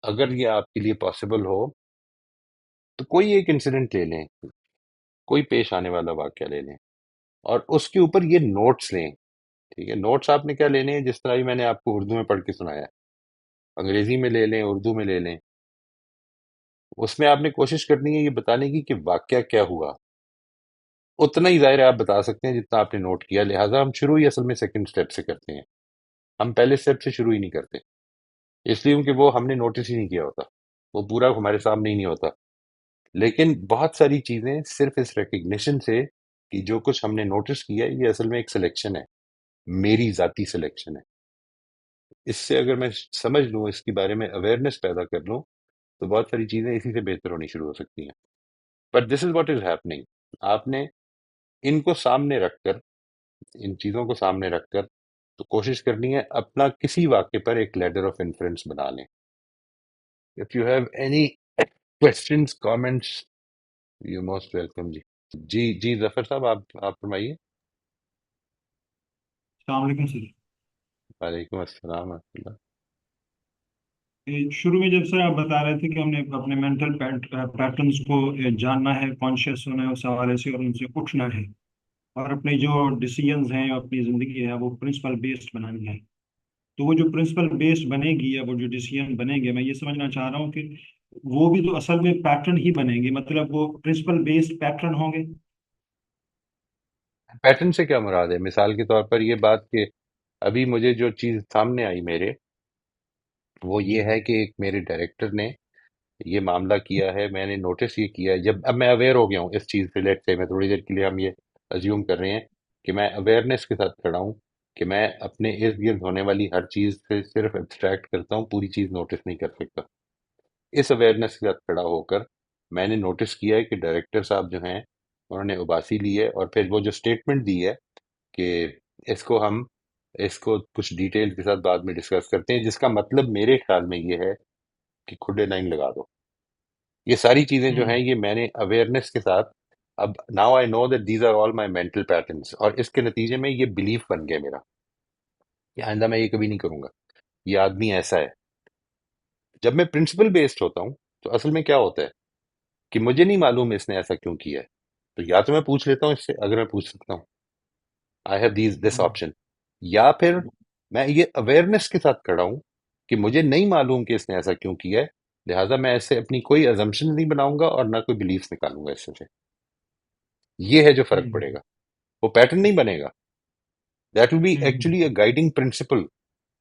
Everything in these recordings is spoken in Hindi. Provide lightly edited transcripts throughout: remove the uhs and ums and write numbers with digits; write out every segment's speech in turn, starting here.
अगर ये आपके लिए पॉसिबल हो तो कोई एक इंसिडेंट ले लें, कोई पेश आने वाला वाक्य ले लें और उसके ऊपर ये नोट्स लें। ठीक है, नोट्स आपने क्या लेने हैं, जिस तरह भी मैंने आपको उर्दू में पढ़ के सुनाया है, अंग्रेजी में ले लें, उर्दू में ले लें। उसमें आपने कोशिश करनी है ये बताने की कि वाकया क्या हुआ। उतना ही जाहिर है आप बता सकते हैं जितना आपने नोट किया, लिहाजा हम शुरू ही असल में सेकंड स्टेप से करते हैं। हम पहले स्टेप से शुरू ही नहीं करते, इसलिए क्योंकि वो हमने नोटिस ही नहीं किया होता, वो पूरा हमारे सामने ही नहीं होता। लेकिन बहुत सारी चीजें सिर्फ इस रिकग्निशन से कि जो कुछ हमने नोटिस किया है ये असल में एक सिलेक्शन है, मेरी जाती सिलेक्शन है। इससे अगर मैं समझ लूँ, इसके बारे में अवेयरनेस पैदा कर लूँ, तो बहुत सारी चीजें इसी से बेहतर होनी शुरू हो सकती हैं। But this is what is happening. आपने इनको सामने रखकर, इन चीजों को सामने रखकर तो कोशिश करनी है अपना किसी वाक्य पर एक लेटर ऑफ इन्फ्लुएंस बना लें। If you have any questions, comments, you most welcome जी। जी जी, जफर साहब, आप फरमाइए। अलैक्म सर। वालेकुम अस्सलाम वरहमतुल्लाह। शुरू में जब सर आप बता रहे थे कि हमने अपने मेंटल पैटर्न्स को जानना है, कॉन्शियस होना है उस हवाले से और उनसे उठना है, और अपने जो डिसीजंस हैं, अपनी ज़िंदगी है, वो प्रिंसिपल बेस्ड बनानी है। तो वो जो प्रिंसिपल बेस्ड बनेगी या वो जो डिसीजन बनेंगे, मैं ये समझना चाह रहा हूँ कि वो भी तो असल में पैटर्न ही बनेंगे, मतलब वो प्रिंसिपल बेस्ड पैटर्न होंगे। पैटर्न से क्या मुराद है? मिसाल के तौर पर ये बात कि अभी मुझे जो चीज सामने आई मेरे, वो ये जी। है कि एक मेरे डायरेक्टर ने ये मामला किया है, मैंने नोटिस ये किया है। जब अब मैं अवेयर हो गया हूँ इस चीज से, लेट से मैं थोड़ी देर के लिए हम ये अज्यूम कर रहे हैं कि मैं अवेयरनेस के साथ खड़ा हूँ, कि मैं अपने इर्द गिर्द होने वाली हर चीज से सिर्फ एब्स्ट्रैक्ट करता हूँ, पूरी चीज नोटिस नहीं कर सकता। इस अवेयरनेस के साथ खड़ा होकर मैंने नोटिस किया है कि डायरेक्टर साहब जो हैं, उन्होंने उबासी ली है और फिर वो जो स्टेटमेंट दी है कि इसको हम इसको कुछ डिटेल के साथ बाद में डिस्कस करते हैं, जिसका मतलब मेरे ख्याल में ये है कि खुडे लाइन लगा दो। ये सारी चीजें जो हैं हम्म। ये मैंने अवेयरनेस के साथ, अब now I know that these are all my mental patterns, और इसके नतीजे में ये बिलीफ बन गया मेरा कि आइंदा मैं ये कभी नहीं करूंगा, ये आदमी ऐसा है। जब मैं प्रिंसिपल बेस्ड होता हूँ तो असल में क्या होता है कि मुझे नहीं मालूम इसने ऐसा क्यों किया है, तो या तो मैं पूछ लेता हूँ इससे, अगर मैं पूछ सकता हूँ, I have this hmm. Option. या फिर मैं ये अवेयरनेस के साथ खड़ा हूं कि मुझे नहीं मालूम कि इसने ऐसा क्यों किया है, लिहाजा मैं ऐसे अपनी कोई अजम्पशन नहीं बनाऊंगा और ना कोई बिलीफ निकालूंगा इससे से। ये है जो फर्क हम्म। पड़ेगा, वो पैटर्न नहीं बनेगा। That will be hmm. Actually a guiding principal,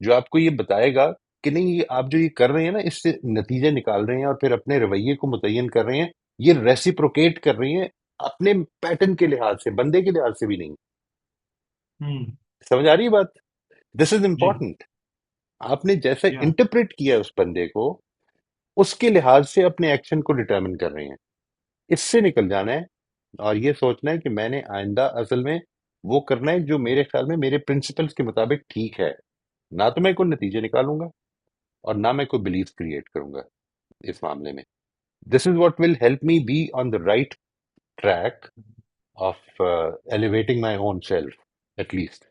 जो आपको ये बताएगा कि नहीं, ये आप जो ये कर रहे हैं ना, इससे नतीजे निकाल रहे हैं और फिर अपने रवैये को मुतय्यन कर रहे हैं, ये रेसिप्रोकेट कर रही हैं अपने पैटर्न के लिहाज से, बंदे के लिहाज से भी नहीं। हम्म। समझ आ रही है बात? दिस इज जी। इंपॉर्टेंट। आपने जैसे या। इंटरप्रेट किया है उस बंदे को, उसके लिहाज से अपने एक्शन को डिटरमिन कर रहे हैं। इससे निकल जाना है और ये सोचना है कि मैंने आइंदा असल में वो करना है जो मेरे ख्याल में मेरे प्रिंसिपल्स के मुताबिक ठीक है। ना तो मैं कोई नतीजे निकालूंगा और ना मैं कोई बिलीफ क्रिएट करूंगा इस मामले में। This is what will help me be on the right track of elevating my own self at least.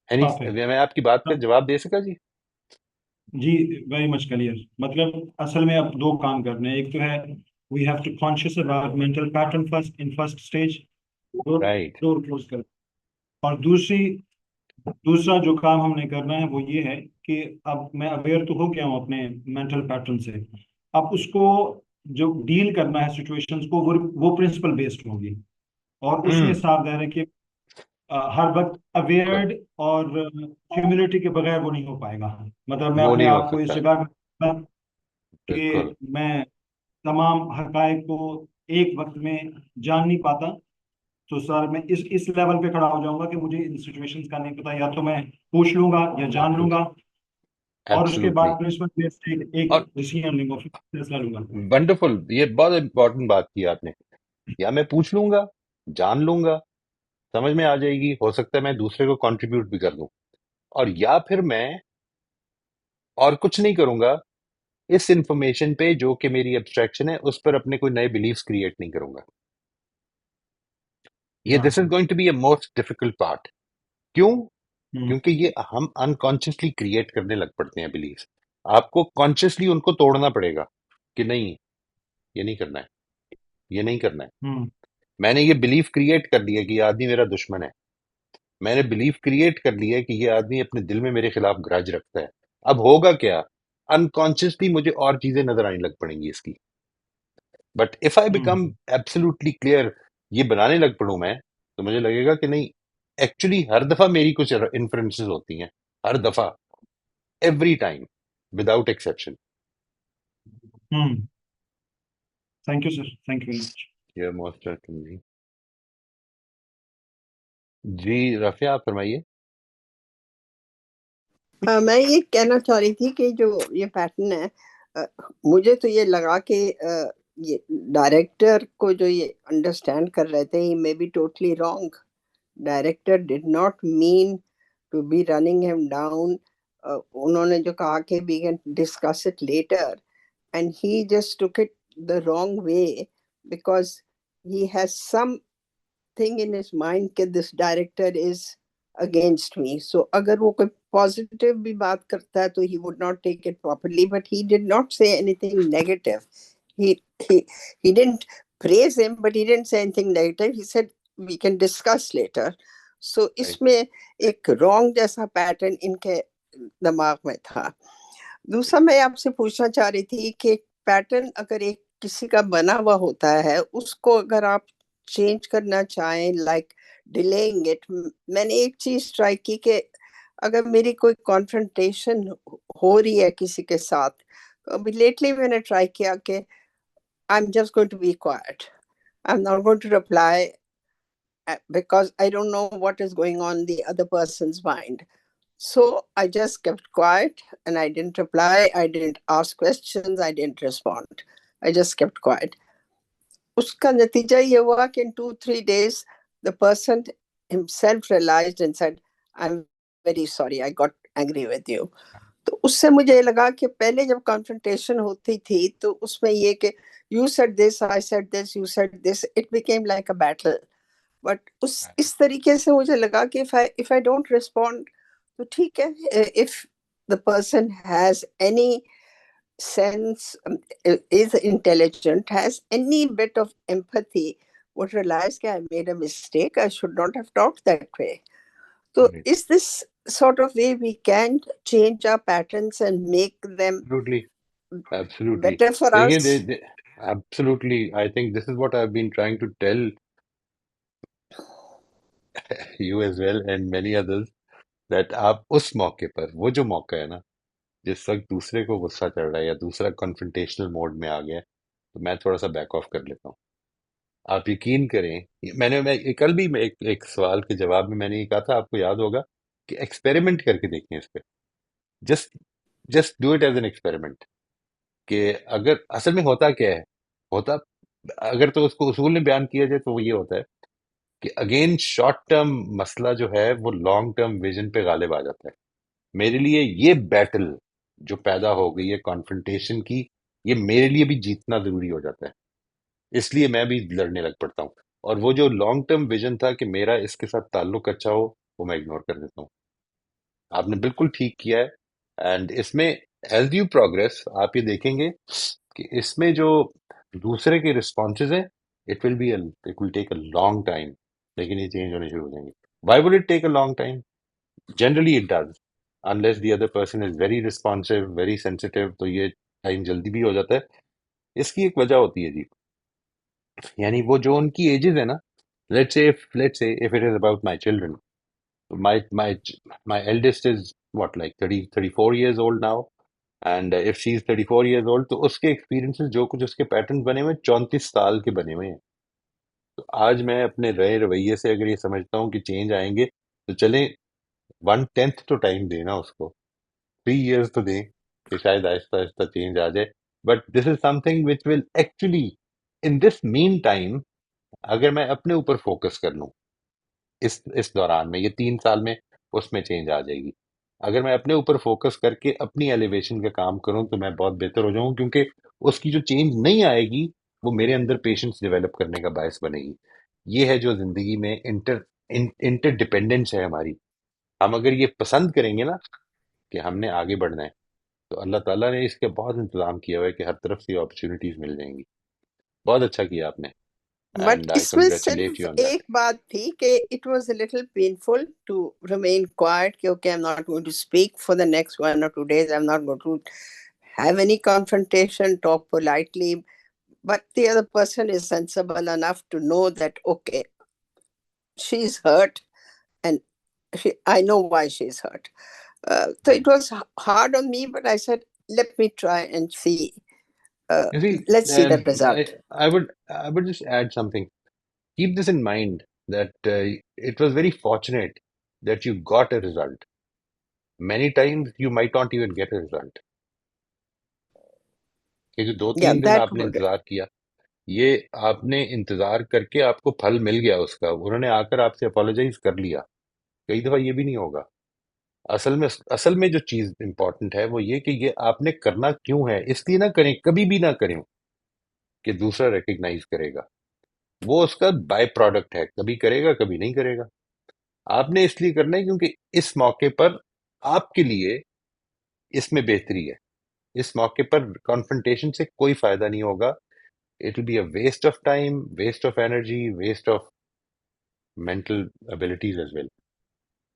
Any, perfect. मैं आपकी बात का जवाब दे सका जी? जी, वेरी मच क्लियर। मतलब असल में अब दो काम करने हैं। एक तो है we have to conscious about mental pattern first, in first stage, door right. Door close कर। और दूसरा जो काम हमने करना है वो ये है कि अब मैं अवेयर तो हो गया हूँ अपने मेंटल पैटर्न से। अब उसको जो डील करना है सिचुएशंस को, वो प्रिंसिपल बेस्ड होगी। और उसमें हम्म। साफ ज़ाहिर है कि हर वक्त बिल्कुल। अवेयर्ड और ह्यूमिलिटी के बगैर वो नहीं हो पाएगा। मतलब मैं वो अपने नहीं हो आप को इस सकता। जगह बिल्कुल। कि मैं तमाम हकायक को एक वक्त में जान नहीं पाता। तो सर मैं इस लेवल पे खड़ा हो जाऊंगा कि मुझे इन सिचुएशंस का नहीं पता, या तो मैं पूछ लूंगा या जान बिल्कुल। लूंगा। और उसके बाद एब्सोल्युटली। प्रिंसिपल बेस एक और डिसीजन लूंगा, फिर फैसला लूंगा। वंडरफुल, ये बहुत इंपॉर्टेंट बात की आपने। या मैं पूछ लूंगा, जान लूंगा, समझ में आ जाएगी, हो सकता है मैं दूसरे को कंट्रीब्यूट भी कर दूं, और या फिर मैं और कुछ नहीं करूंगा, इस इंफॉर्मेशन पे जो कि मेरी एब्स्ट्रैक्शन है उस पर अपने कोई नए बिलीफ्स क्रिएट नहीं करूंगा। ये या। This is going to be a most difficult part. क्यों? हम्म। क्योंकि ये हम अनकॉन्शियसली क्रिएट करने लग पड़ते हैं बिलीफ। आपको कॉन्शियसली उनको तोड़ना पड़ेगा कि नहीं, ये नहीं करना है, ये नहीं करना है। हम्म। मैंने ये बिलीफ क्रिएट कर लिया कि ये आदमी मेरा दुश्मन है। मैंने बिलीफ क्रिएट कर लिया कि ये आदमी अपने दिल में मेरे खिलाफ ग्रज रखता है। अब होगा क्या, अनकॉन्शियसली मुझे और चीजें नजर आने लग पड़ेंगी इसकी। But if I become hmm. Absolutely clear, ये बनाने लग पड़ूं मैं, तो मुझे लगेगा कि नहीं, एक्चुअली हर दफा मेरी कुछ इन्फ्लुएंसेस होती हैं, हर दफा, every time, without exception. Hmm. Thank you sir, thank you very much. ये मोस्ट वेलकम जी। जी रफिया, आप फरमाइए। मैं ये कहना चाह रही थी कि जो ये पैटर्न है, अ, मुझे तो ये लगा कि ये डायरेक्टर को जो ये अंडरस्टैंड कर रहे थे, he may be totally wrong. Director did not mean to be running him down. उन्होंने जो कहा कि we can discuss it later, and he just took it the wrong way, because he has some thing in his mind कि this director is against me. So अगर वो कोई positive भी बात करता है तो he would not take it properly, but he did not say anything negative. He didn't praise him, but he didn't say anything negative. He said we can discuss later. So right. इसमें एक wrong जैसा pattern इनके दिमाग में था। दूसरा मैं आपसे पूछना चाह रही थी कि पैटर्न अगर एक किसी का बना हुआ होता है, उसको अगर आप चेंज करना चाहें, लाइक डिलेइंग इट। मैंने एक चीज ट्राई की कि अगर मेरी कोई कॉन्फ्रंटेशन हो रही है किसी के साथ, तो अभी लेटली मैंने ट्राई किया कि I am just going to be quiet, I am not going to reply, because I don't know what is going on in the other person's mind. So I just kept quiet and I didn't reply. I didn't ask questions. I didn't respond. I just kept quiet. उसका नतीजा ये हुआ कि in 2-3 days the person himself realized and said, I'm very sorry, I got angry with you. तो उससे मुझे लगा कि पहले जब कॉन्फ्रंटेशन होती थी तो उसमें ये कि you said this, I said this, you said this, it became like a battle. But उस इस तरीके से मुझे लगा कि if I don't respond तो ठीक है, if the person has any sense, is intelligent, has any bit of empathy, would realize that I made a mistake, I should not have talked that way. So is this sort of way we can change our patterns and make them absolutely, absolutely. better for देखिए us? Absolutely, I think this is what I have been trying to tell you as well and many others, that आप उस मौके पर, वो जो मौका है ना, जिस वक्त दूसरे को गुस्सा चढ़ रहा है या दूसरा कॉन्फ्रंटेशनल मोड में आ गया है, तो मैं थोड़ा सा बैक ऑफ कर लेता हूँ। आप यकीन करें, कल भी मैं एक सवाल के जवाब में मैंने ये कहा था, आपको याद होगा, कि एक्सपेरिमेंट करके देखें इस पे। Just just do it as an experiment. कि अगर असल में होता क्या है, होता, अगर तो उसको उसूल में बयान किया जाए तो वो ये होता है कि अगेन शॉर्ट टर्म मसला जो है वो लॉन्ग टर्म विजन पे गालिब आ जाता है। मेरे लिए ये बैटल जो पैदा हो गई है कॉन्फ्रंटेशन की, ये मेरे लिए भी जीतना जरूरी हो जाता है। इसलिए मैं भी लड़ने लग पड़ता हूँ। और वो जो लॉन्ग टर्म विजन था कि मेरा इसके साथ ताल्लुक अच्छा हो, वो मैं इग्नोर कर देता हूँ। आपने बिल्कुल ठीक किया है। एंड इसमें एज यू प्रोग्रेस आप ये देखेंगे कि इसमें जो दूसरे के रिस्पॉन्सेज हैं, it will take a long time, लेकिन ये चेंज होने शुरू हो जाएंगे। Why would it take a long time? Generally it does, unless the other person is very responsive, very sensitive, तो ये टाइम जल्दी भी हो जाता है। इसकी एक वजह होती है जी, यानी वो जो उनकी एजेस है ना, let's say if it is about my children, my eldest is what, like 34 years old now, and if she is 34 years old, तो उसके एक्सपीरियंसेस, जो कुछ उसके पैटर्न बने हुए हैं, 34 साल के बने हुए हैं। तो आज मैं अपने रहे रवैये से अगर ये समझता हूँ कि चेंज आएंगे, तो चलें 1/10 तो टाइम देना उसको, 3 years तो दें कि शायद आहिस्ता आहिस्ता चेंज आ जाए। But this is something which will actually, in this mean time, अगर मैं अपने ऊपर फोकस कर लूँ, इस दौरान में, ये 3 साल में, उसमें चेंज आ जाएगी। अगर मैं अपने ऊपर फोकस करके अपनी एलिवेशन का काम करूं, तो मैं बहुत बेहतर हो जाऊं, क्योंकि उसकी जो चेंज नहीं आएगी, वो मेरे अंदर पेशेंस डेवलप करने का बायस बनेगी। ये है जो जिंदगी में इंटर इंटरडिपेंडेंस है हमारी। हम अगर ये पसंद करेंगे ना कि हमने आगे बढ़ना है, तो अल्लाह ताला ने इसके बहुत इंतजाम किया हुआ है कि हर तरफ से अपॉर्चुनिटीज मिल जाएंगी। बहुत अच्छा किया आपने, बट एंड आई इसमें कंग्रेचुलेट सिर्फ यू ऑन दैट। एक बात थी कि it was a little painful to remain quiet, कि okay I am not going to speak for the next 1 or 2 days, I am not going to have any confrontation, talk politely, but the other person is sensible enough to know that okay, she's hurt, and I know why she's hurt. So it was hard on me, but I said, let me try and see. Uh, You see, let's see the I, result. I would just add something. Keep this in mind that it was very fortunate that you got a result. Many times you might not even get a result, क्योंकि दो Yeah, तीन दिन that आपने would. इंतजार किया। ये आपने इंतजार करके आपको फल मिल गया उसका, उन्होंने आकर आपसे अपोलोजाइज कर लिया। कई दफा ये भी नहीं होगा। असल में जो चीज इंपॉर्टेंट है वो ये कि ये आपने करना क्यों है, इसलिए ना करें, कभी भी ना करें कि दूसरा रिकग्नाइज करेगा। वो उसका बाय प्रोडक्ट है, कभी करेगा कभी नहीं करेगा। आपने इसलिए करना है क्योंकि इस मौके पर आपके लिए इसमें बेहतरी है। इस मौके पर कॉन्फ्रंटेशन से कोई फायदा नहीं होगा। It will be a waste of time, waste of energy, waste of mental abilities as well.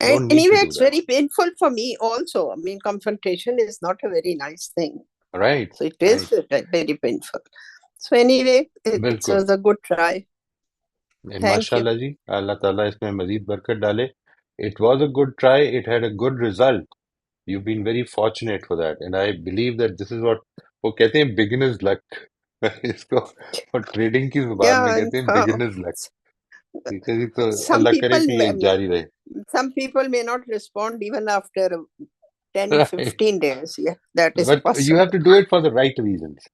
And Don't need to anyway, do it's that. very painful for me also. I mean, confrontation is not a very nice thing. Right, So it is right. very painful. So anyway, it बिल्कुल। was a good try. Thank you. माशाल्लाह जी, अल्लाह ताला इसमें मजीद बरकत डाले। It was a good try, it had a good result. You've been very fortunate for that, and I believe that this is what वो कहते हैं beginner's luck। इसको और ट्रेडिंग की जुबान में Yeah, कहते हैं beginner's luck। ठीक है जी, तो some अल्लाह people करे कि ये जारी रहे। some people may not respond even after 10, Right, 15 days. Yeah, that is but you have possible. to do it for the right reasons.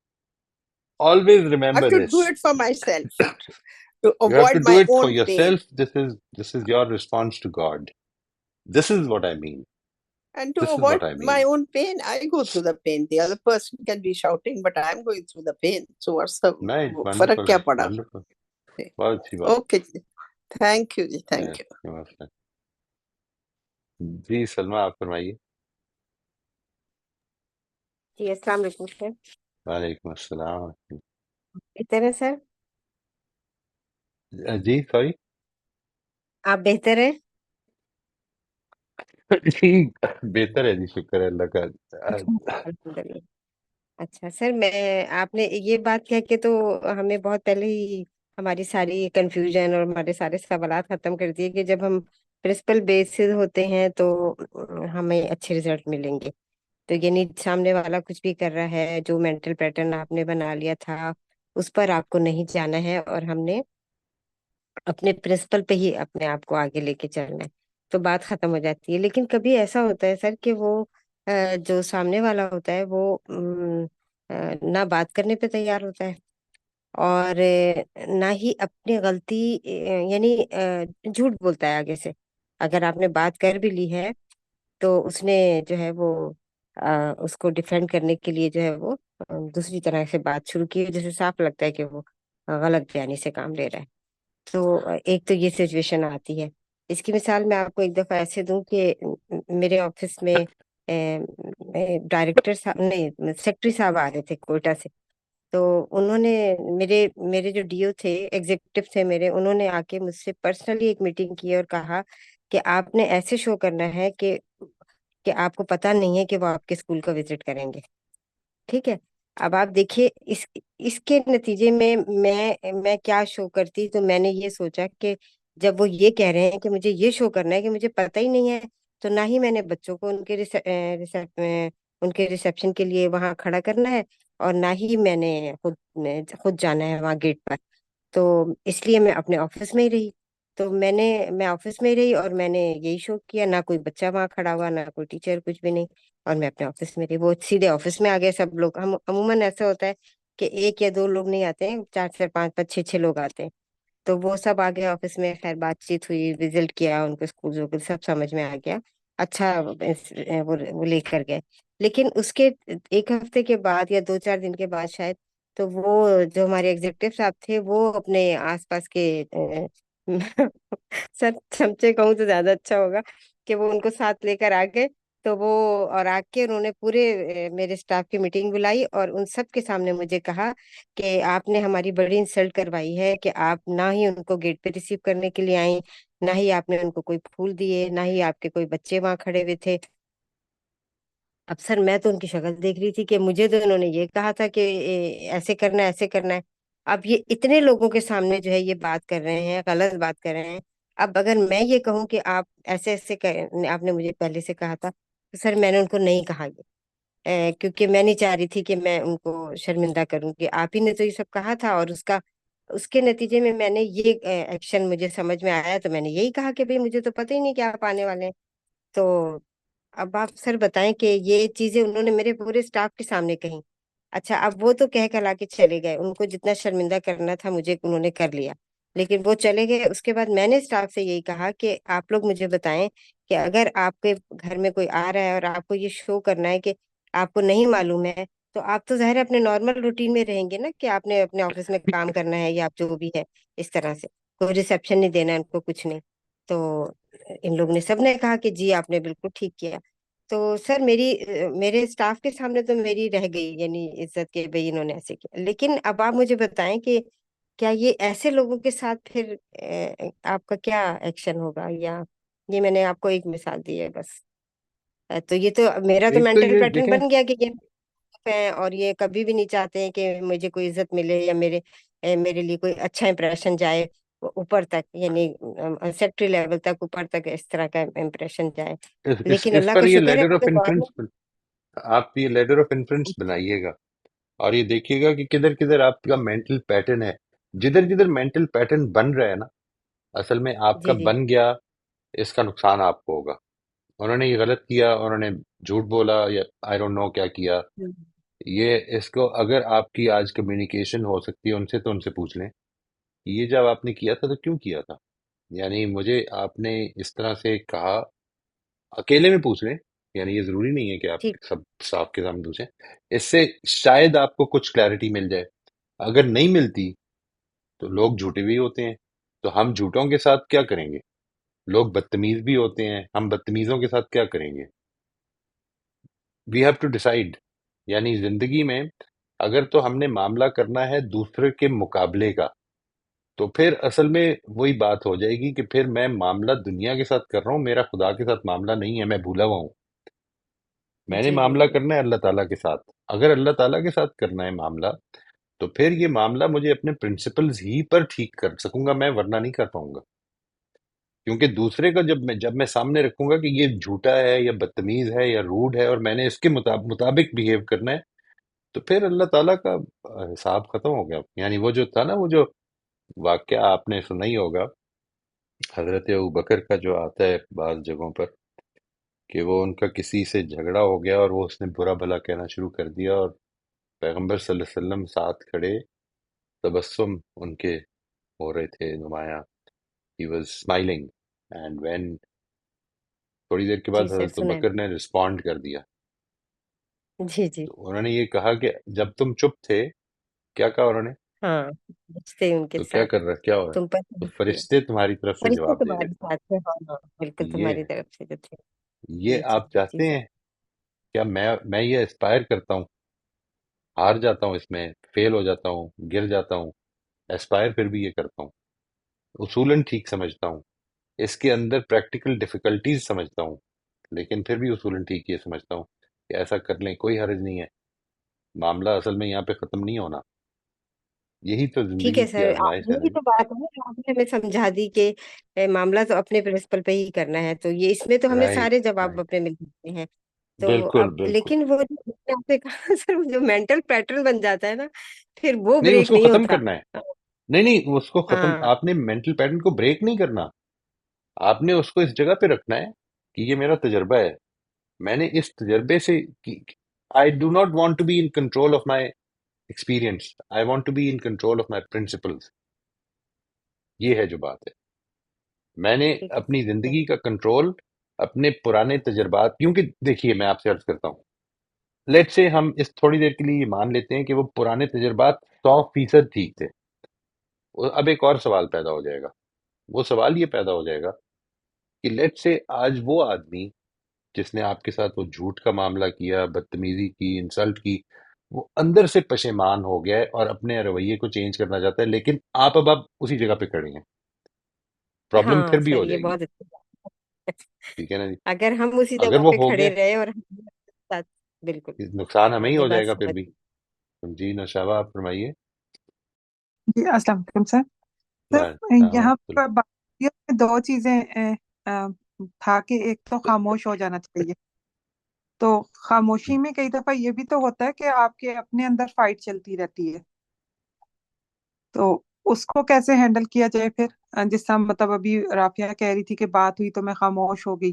Always I have remember to do this. it for myself to You have to avoid do my it for own pain. yourself. This is your response to God. This is what I mean. And to This is avoid what I my mean. own pain, I go through the pain. The other person can be shouting, but I'm going through the pain. So what's the Right, फर्क wonderful, क्या पड़ा? wonderful। बहुत अच्छी बात Okay, thank you, है। thank you. नमस्ते जी, सलमा आप फरमाइए। जी अस्सलाम वालेकुम सर। वालेकुम अस्सलाम। बेहतर है सर? जी सॉरी। आप बेहतर है? जी बेहतर है जी, शुक्र है अल्लाह का। अल्हम्दुलिल्लाह। अच्छा सर, मैं आपने ये बात कह के तो हमें बहुत पहले ही हमारी सारी कंफ्यूजन और हमारे सारे सवालात खत्म कर दिए कि जब हम प्रिंसिपल बेसिस होते हैं तो हमें अच्छे रिजल्ट मिलेंगे। तो यानी सामने वाला कुछ भी कर रहा है, जो मेंटल पैटर्न आपने बना लिया था उस पर आपको नहीं जाना है और हमने अपने प्रिंसिपल पे ही अपने आप को आगे लेके चलना है, तो बात खत्म हो जाती है। लेकिन कभी ऐसा होता है सर कि वो जो सामने वाला होता है वो ना बात करने पे तैयार होता है और ना ही अपनी गलती यानी झूठ बोलता है आगे से। अगर आपने बात कर भी ली है तो उसने जो है वो उसको डिफेंड करने के लिए जो है वो दूसरी तरह से बात शुरू की है, जिससे साफ लगता है कि वो गलत बयानी से काम ले रहा है। तो एक तो ये सिचुएशन आती है। इसकी मिसाल मैं आपको एक दफा ऐसे दूं कि मेरे ऑफिस में डायरेक्टर साहब नहीं सेक्रेटरी साहब आ रहे थे कोयटा से। तो उन्होंने मेरे मेरे जो डीओ थे, एग्जीक्यूटिव थे मेरे, उन्होंने आके मुझसे पर्सनली एक मीटिंग की और कहा कि आपने ऐसे शो करना है कि आपको पता नहीं है कि वो आपके स्कूल का विजिट करेंगे। ठीक है। अब आप देखिए इसके नतीजे में मैं क्या शो करती, तो मैंने ये सोचा कि जब वो ये कह रहे हैं कि मुझे ये शो करना है कि मुझे पता ही नहीं है, तो ना ही मैंने बच्चों को उनके रिसेप्शन के लिए वहां खड़ा करना है और ना ही मैंने खुद जाना है वहां गेट पर। तो इसलिए मैं अपने ऑफिस में ही रही। तो मैं ऑफिस में ही रही और मैंने यही शो किया, ना कोई बच्चा वहां खड़ा हुआ ना कोई टीचर, कुछ भी नहीं। और मैं अपने ऑफिस में रही, वो सीधे ऑफिस में आ गए सब लोग। हम अमूमन ऐसा होता है कि एक या दो लोग नहीं आते हैं, चार चार पांच पांच छह छह लोग आते हैं। तो वो सब आ गए ऑफिस में, खैर बातचीत हुई, विजिट किया उनको, स्कूल जो सब समझ में आ गया। अच्छा वो लेकर गए। लेकिन उसके एक हफ्ते के बाद या दो चार दिन के बाद शायद, तो वो जो हमारे एग्जीक्यूटिव साहब थे वो अपने आसपास के सर चमचे कहूँ तो ज्यादा अच्छा होगा कि वो उनको साथ लेकर आ गए। तो वो और आके उन्होंने पूरे मेरे स्टाफ की मीटिंग बुलाई और उन सब के सामने मुझे कहा कि आपने हमारी बड़ी इंसल्ट करवाई है कि आप ना ही उनको गेट पे रिसीव करने के लिए आई, ना ही आपने उनको कोई फूल दिए, ना ही आपके कोई बच्चे वहां खड़े हुए थे। अब सर मैं तो उनकी शक्ल देख रही थी कि मुझे तो उन्होंने ये कहा था कि ऐसे करना है, ऐसे करना है। अब ये इतने लोगों के सामने जो है ये बात कर रहे हैं, गलत बात कर रहे हैं। अब अगर मैं ये कहूं कि आप ऐसे ऐसे आपने मुझे पहले से कहा था, तो सर मैंने उनको नहीं कहा ये। क्योंकि मैं नहीं चाह रही थी कि मैं उनको शर्मिंदा करूं कि आप ही ने तो ये सब कहा था, और उसका उसके नतीजे में मैंने ये एक्शन मुझे समझ में आया, तो मैंने यही कहा कि भाई मुझे तो पता ही नहीं कि आप आने वाले हैं। तो अब आप सर बताएं कि ये चीजें उन्होंने मेरे पूरे स्टाफ के सामने कही। अच्छा, अब वो तो कह कला के चले गए, उनको जितना शर्मिंदा करना था मुझे उन्होंने कर लिया। लेकिन वो चले गए, उसके बाद मैंने स्टाफ से यही कहा कि आप लोग मुझे बताएं कि अगर आपके घर में कोई आ रहा है और आपको ये शो करना है कि आपको नहीं मालूम है, तो आप तो जाहिर है अपने नॉर्मल रूटीन में रहेंगे ना, कि आपने अपने ऑफिस में काम करना है या आप जो भी है इस तरह से, कोई रिसेप्शन नहीं देना है उनको, कुछ नहीं। तो इन लोग ने सबने कहा कि जी आपने बिल्कुल ठीक किया। तो सर मेरे स्टाफ के सामने तो मेरी रह गई यानी इज्जत के, भाई इन्होंने ऐसे किया। लेकिन अब आप मुझे बताएं कि क्या ये ऐसे लोगों के साथ फिर आपका क्या एक्शन होगा, या ये मैंने आपको एक मिसाल दी है बस। तो ये तो मेरा तो एक तो मेंटल ये पैटर्न देखें, बन गया कि ये हैं और ये कभी भी नहीं चाहते हैं कि मुझे कोई इज्जत मिले या मेरे लिए कोई अच्छा इंप्रेशन जाए ऊपर तक, यानी सेक्रेटरी लेवल तक, ऊपर तक इस तरह का इंप्रेशन जाए। लेकिन इस अल्लाह पर का ये शुक्र है लेटर ऑफ मुझे इन्फ्रेंस, गवर्नमेंट। आप ये लेटर ऑफ इन्फ्रेंस बनाइएगा और ये देखिएगा कि किधर किधर आपका मेंटल पैटर्न है। जिधर जिधर मेंटल पैटर्न बन रहा है ना, असल में आपका जी जी। बन गया, इसका नुकसान आपको होगा। उन्होंने ये गलत किया, उन्होंने झूठ बोला या आई डोंट नो क्या किया। हम्म, ये इसको अगर आपकी आज कम्युनिकेशन हो सकती है उनसे तो उनसे पूछ लें कि ये जब आपने किया था तो क्यों किया था। यानी मुझे आपने इस तरह से कहा, अकेले में पूछ लें। यानी ये जरूरी नहीं है कि आप ठीक। सब स्टाफ के सामने पूछें। इससे शायद आपको कुछ क्लैरिटी मिल जाए। अगर नहीं मिलती तो लोग झूठे भी होते हैं, तो हम झूठों के साथ क्या करेंगे। लोग बदतमीज भी होते हैं, हम बदतमीजों के साथ क्या करेंगे। We have to decide. यानी जिंदगी में अगर तो हमने मामला करना है दूसरे के मुकाबले का, तो फिर असल में वही बात हो जाएगी कि फिर मैं मामला दुनिया के साथ कर रहा हूँ, मेरा खुदा के साथ मामला नहीं है, मैं भूला हुआ हूँ। मैंने जी जी मामला जी। करना है अल्लाह ताला के साथ। अगर अल्लाह ताला के साथ करना है मामला, तो फिर ये मामला मुझे अपने प्रिंसिपल्स ही पर ठीक कर सकूंगा मैं, वरना नहीं कर पाऊंगा। क्योंकि दूसरे का जब मैं सामने रखूंगा कि ये झूठा है या बदतमीज है या रूड है और मैंने इसके मुताबिक बिहेव करना है, तो फिर अल्लाह ताला का हिसाब खत्म हो गया। यानी वो जो था ना, वो जो वाकया आपने सुना ही होगा, हजरत अबू बकर का, जो आता है बाज जगहों पर, कि वो उनका किसी से झगड़ा हो गया और वो उसने बुरा भला कहना शुरू कर दिया, और पैगंबर सल्लल्लाहु अलैहि वसल्लम साथ खड़े, तबस्सुम उनके हो रहे थे नुमाया। He was smiling, and when थोड़ी देर के जी बाद सर हजरत अबू सुना है। बकर ने रिस्पॉन्ड कर दिया। जी जी। तो उन्होंने ये कहा कि जब तुम चुप थे, क्या कहा उन्होंने, हाँ, बचते उनके तो क्या साथ, कर रहा, क्या हो रहा है, तुम पर तो बचते। फरिश्ते तुम्हारी तरफ से फरिश्ते जवाब दे रहे तुम्हारे साथ है, हाँ हाँ बिल्कुल थे। तुम्हारी तरफ से जो थे। ये जी जी। आप जी चाहते सर। हैं क्या मैं ये एस्पायर करता हूँ, हार जाता हूँ इसमें, फेल हो जाता हूँ, गिर जाता हूँ, एस्पायर फिर भी ये करता हूँ, उसूलन ठीक समझता हूँ, इसके अंदर प्रैक्टिकल डिफिकल्टीज समझता हूँ, लेकिन फिर भी उसूलन ठीक ये समझता हूँ कि ऐसा कर लें, कोई हर्ज नहीं है। मामला असल में यहाँ पे खत्म नहीं होना। यही तो ठीक जिंदगी है की सर, आप आजमाइश है ना यही जी। तो बात है ना, आपने हमें समझा दी कि मामला तो अपने प्रिंसिपल पे ही करना है, तो ये इसमें तो हमें राइट, सारे जवाब राइट। अपने मिल सकते हैं। तो बिल्कुल, अब बिल्कुल। लेकिन वो जो आपने कहा सर, जो मेंटल पैटर्न बन जाता है ना, फिर वो नहीं, ब्रेक उसको नहीं खत्म होता। करना है। नहीं, नहीं, उसको खत्म, हाँ आपने मेंटल पैटर्न को ब्रेक नहीं करना। आपने उसको इस जगह पे रखना है कि ये मेरा तजुर्बा है। मैंने इस तजुर्बे से, I do not want to be in control of my experience, I want to be in control of my principles. ये है जो बात है। मैंने ठीक है अपनी सर। जिंदगी का कंट्रोल अपने पुराने तजर्बात, क्योंकि देखिए मैं आपसे अर्ज करता हूँ, लेट से हम इस थोड़ी देर के लिए ये मान लेते हैं कि वो पुराने तजर्बात 100% ठीक थे। अब एक और सवाल पैदा हो जाएगा वो सवाल ये पैदा हो जाएगा कि लेट से आज वो आदमी जिसने आपके साथ वो झूठ का मामला किया, बदतमीजी की, इंसल्ट की, वो अंदर से पशेमान हो गया है और अपने रवैये को चेंज करना चाहता है, लेकिन आप उसी जगह पे खड़े हैं। प्रॉब्लम हाँ फिर भी सर, हो ये जाएगी। बहुत अच्छी बात है। ठीक है ना जी? अगर हम उसी अगर जगह वो पे हो खड़े गया, रहे और हम साथ, बिल्कुल। नुकसान हमें हाँ, ही ये हो बात जाएगा फिर समझ। भी। जी नौशाबा, आप फरमाइए। जी अस्सलाम वालेकुम सर। वाह। सर हाँ हाँ, यहाँ बिल्कुल। पर बातचीत में दो चीजें था कि एक तो खामोश हो जाना चाहिए। तो खामोशी में कई दफा ये भी तो होता है कि आपके अपने अंदर फाइट चलती रहती है, तो उसको कैसे हैंडल किया जाए फिर? जिस तरह मतलब अभी राफिया कह रही थी कि बात हुई तो मैं खामोश हो गई,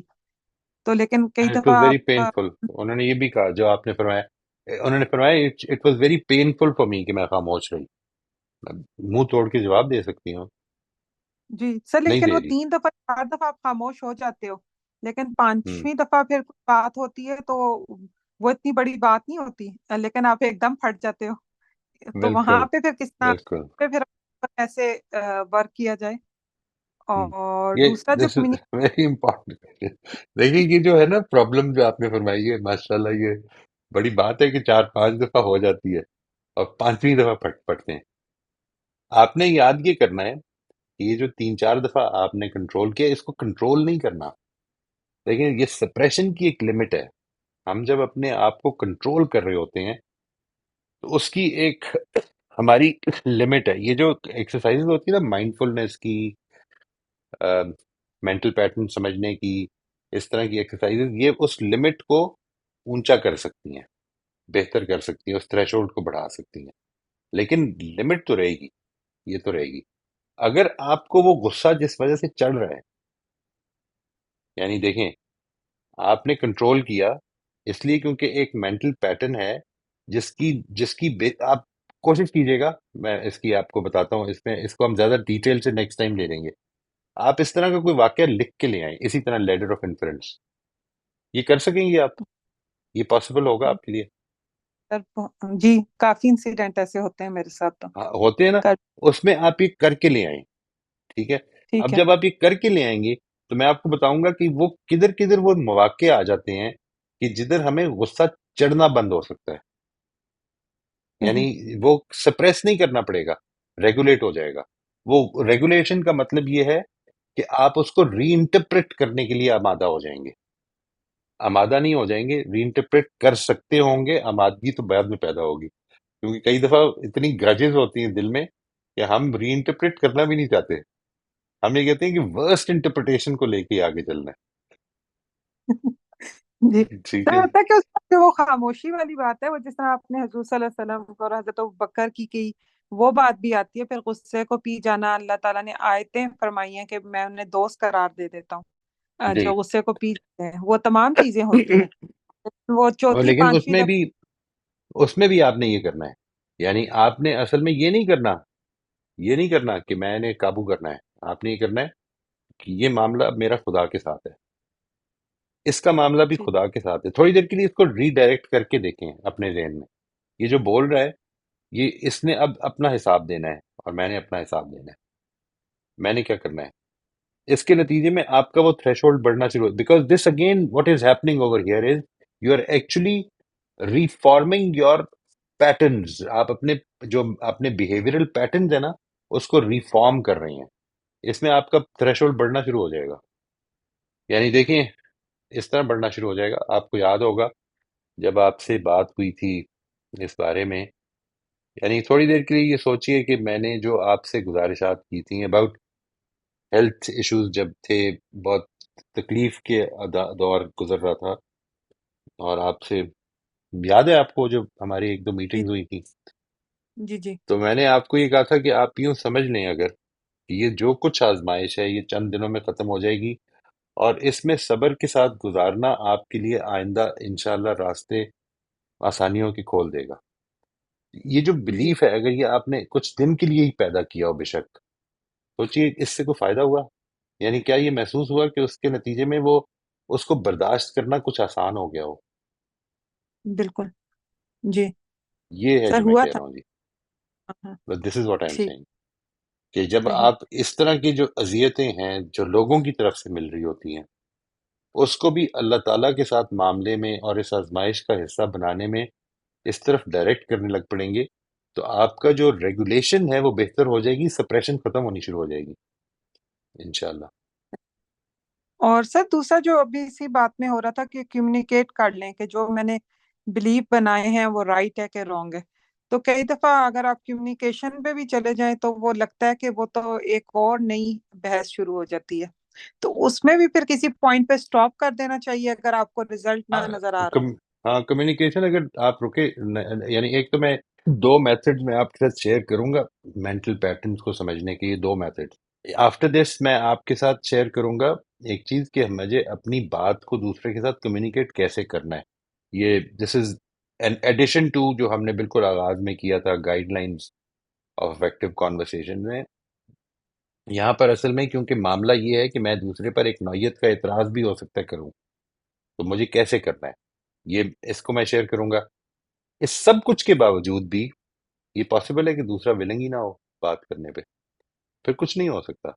तो लेकिन कई इट दफा वॉज वेरी आप पेनफुल। उन्होंने ये भी कहा जो आपने फरमाया, उन्होंने फरमाया it it was very painful for me कि मैं खामोश रही। मुंह तोड़ के जवाब दे सकती हूँ, जी सर, नहीं लेकिन दे वो रही। 3 दफा 4 दफा आप खामोश हो जाते हो, लेकिन हम्म। 5वीं दफा फिर कुछ बात होती है तो वो इतनी बड़ी बात नहीं होती, लेकिन आप एकदम फट जाते हो। तो वहां बिल्कुल पे फिर किस तरह बिल्कुल। पे फिर कैसे वर्क किया जाए? हम्म। और ये दूसरा जो this is very important question. देखिए, ये जो है ना प्रॉब्लम जो आपने फरमाई है, माशाल्लाह, ये बड़ी बात है कि 4-5 दफा हो जाती है और 5वीं दफा फट पड़ते हैं। आपने याद ये करना है कि ये जो 3-4 दफा आपने कंट्रोल किया, इसको कंट्रोल नहीं करना। लेकिन ये सप्रेशन की एक लिमिट है। हम जब अपने आप को कंट्रोल कर रहे होते हैं तो उसकी एक हमारी लिमिट है। ये जो एक्सरसाइजेज होती है ना माइंडफुलनेस की, मेंटल पैटर्न समझने की, इस तरह की एक्सरसाइजेज, ये उस लिमिट को ऊंचा कर सकती हैं, बेहतर कर सकती हैं, उस थ्रेशोल्ड को बढ़ा सकती हैं। लेकिन लिमिट तो रहेगी, ये तो रहेगी। अगर आपको वो गुस्सा जिस वजह से चढ़ रहा है, यानी देखें, आपने कंट्रोल किया इसलिए क्योंकि एक मेंटल पैटर्न है जिसकी जिसकी आप कोशिश कीजिएगा। मैं इसकी आपको बताता हूँ, इसमें इसको हम ज्यादा डिटेल से नेक्स्ट टाइम ले लेंगे। आप इस तरह का कोई वाक्य लिख के ले आए, इसी तरह लेटर ऑफ इन्फ्लुएंस। ये कर सकेंगे आप? ये पॉसिबल होगा आपके लिए? सर जी काफी इंसिडेंट ऐसे होते हैं मेरे साथ तो। हाँ, होते हैं ना। कर उसमें आप ये करके ले आए। ठीक है। ठीक अब है। जब आप ये करके ले आएंगे तो मैं आपको बताऊंगा कि वो किधर किधर वो मौके आ जाते हैं कि जिधर हमें गुस्सा चढ़ना बंद हो सकता है। यानी हम्म। वो सप्रेस नहीं करना पड़ेगा, रेगुलेट हो जाएगा। वो रेगुलेशन का मतलब ये है कि आप उसको री इंटरप्रेट करने के लिए आमादा हो जाएंगे। आमादा नहीं हो जाएंगे, री इंटरप्रेट कर सकते होंगे। आमादगी तो बाद में पैदा होगी, क्योंकि कई दफा इतनी ग्रजेस होती हैं दिल में कि हम री इंटरप्रेट करना भी नहीं चाहते। हम ये कहते हैं कि वर्स्ट इंटरप्रिटेशन को लेके आगे चलना जी है। ठीक सर, है। होता है कि उसमें जो वो खामोशी वाली बात है, वो जिस तरह आपने हजूर सल्लल्लाहु अलैहि वसल्लम और हजरत अबू बकर की वो बात भी आती है। फिर गुस्से को पी जाना, अल्लाह ताला ने आयतें फरमाई हैं कि मैं उन्हें दोस्त करार दे देता हूँ, जी। जो गुस्से को पी जाते हैं। वो तमाम चीजें होती हैं। वो और चौथी लेकिन पांचवी उसमें दफा। भी उसमें भी आपने ये करना है। यानी आपने असल में ये नहीं करना कि मैंने काबू करना है। आपने ये करना है कि ये मामला अब मेरा खुदा के साथ है, इसका मामला भी जी खुदा के साथ है। थोड़ी देर के लिए इसको रीडायरेक्ट करके देखें अपने जहन में। ये जो बोल रहा है, ये इसने अब अपना हिसाब देना है और मैंने अपना हिसाब देना है। मैंने क्या करना है? इसके नतीजे में आपका वो थ्रेशोल्ड बढ़ना शुरू, because this again what is happening over here is you are actually reforming your patterns. आप अपने जो अपने बिहेवियरल पैटर्न्स है ना, उसको रिफॉर्म कर रहे हैं। इसमें आपका थ्रेशोल्ड बढ़ना शुरू हो जाएगा। यानी देखिए, इस तरह बढ़ना शुरू हो जाएगा। आपको याद होगा जब आपसे बात हुई थी इस बारे में, यानी थोड़ी देर के लिए ये सोचिए कि मैंने जो आपसे गुजारिशात की थी अबाउट हेल्थ इश्यूज जब थे, बहुत तकलीफ के दौर गुजर रहा था, और आपसे याद है आपको जब हमारी 1-2 जी मीटिंग्स हुई थी, जी जी तो मैंने आपको ये कहा था कि आप यूं समझ लें अगर कि ये जो कुछ आजमाइश है ये चंद दिनों में खत्म हो जाएगी, और इसमें सब्र के साथ गुजारना आपके लिए आइंदा इंशाल्लाह रास्ते आसानियों की खोल देगा। ये जो जी बिलीफ है, अगर ये आपने कुछ दिन के लिए ही पैदा किया हो, बेशक, सोचिए इससे कोई फायदा हुआ? यानी क्या ये महसूस हुआ कि उसके नतीजे में वो उसको बर्दाश्त करना कुछ आसान हो गया हो? बिल्कुल। जी ये है सर, जो मैं हुआ कह था। रहा हूँ जी। हाँ, हाँ, बस this is what I am ठीक। सेइंग। कि जब सही। आप इस तरह की जो अजियतें हैं जो लोगों की तरफ से मिल रही होती हैं, उसको भी अल्लाह ताला के साथ मामले में और इस आजमाइश का हिस्सा बनाने में इस तरफ डायरेक्ट करने लग पड़ेंगे, तो आपका जो रेगुलेशन है वो बेहतर हो जाएगी, सप्रेशन खत्म होनी शुरू हो जाएगी इंशाल्लाह। और सर दूसरा जो अभी इसी बात में हो रहा था कि कम्युनिकेट कर लें कि जो मैंने बिलीव बनाए हैं वो राइट है कि रॉन्ग है। तो कई दफा अगर आप कम्युनिकेशन पे भी चले जाएं तो वो लगता है कि वो तो एक और नई बहस शुरू हो जाती है। तो उसमें भी फिर किसी पॉइंट पे स्टॉप कर देना चाहिए अगर आपको रिजल्ट ना हाँ नजर आ रहा हो। कम, हाँ कम्युनिकेशन अगर आप रुके यानी एक तो मैं दो मेथड्स में आपके साथ शेयर करूंगा मेंटल पैटर्न्स को समझने के, ये दो मेथड्स। आफ्टर दिस मैं आपके साथ शेयर करूंगा एक चीज कि मुझे अपनी बात को दूसरे के साथ कम्युनिकेट कैसे करना है। ये this is an addition to जो हमने बिल्कुल आगाज में किया था, गाइडलाइंस ऑफ इफेक्टिव कॉन्वर्सेशन में। यहाँ पर असल में क्योंकि मामला ये है कि मैं दूसरे पर एक नौयत का एतराज भी हो सकता है करूं, तो मुझे कैसे करना है, ये इसको मैं शेयर करूंगा। इस सब कुछ के बावजूद भी ये पॉसिबल है कि दूसरा विलिंग ही ना हो बात करने पे, फिर कुछ नहीं हो सकता।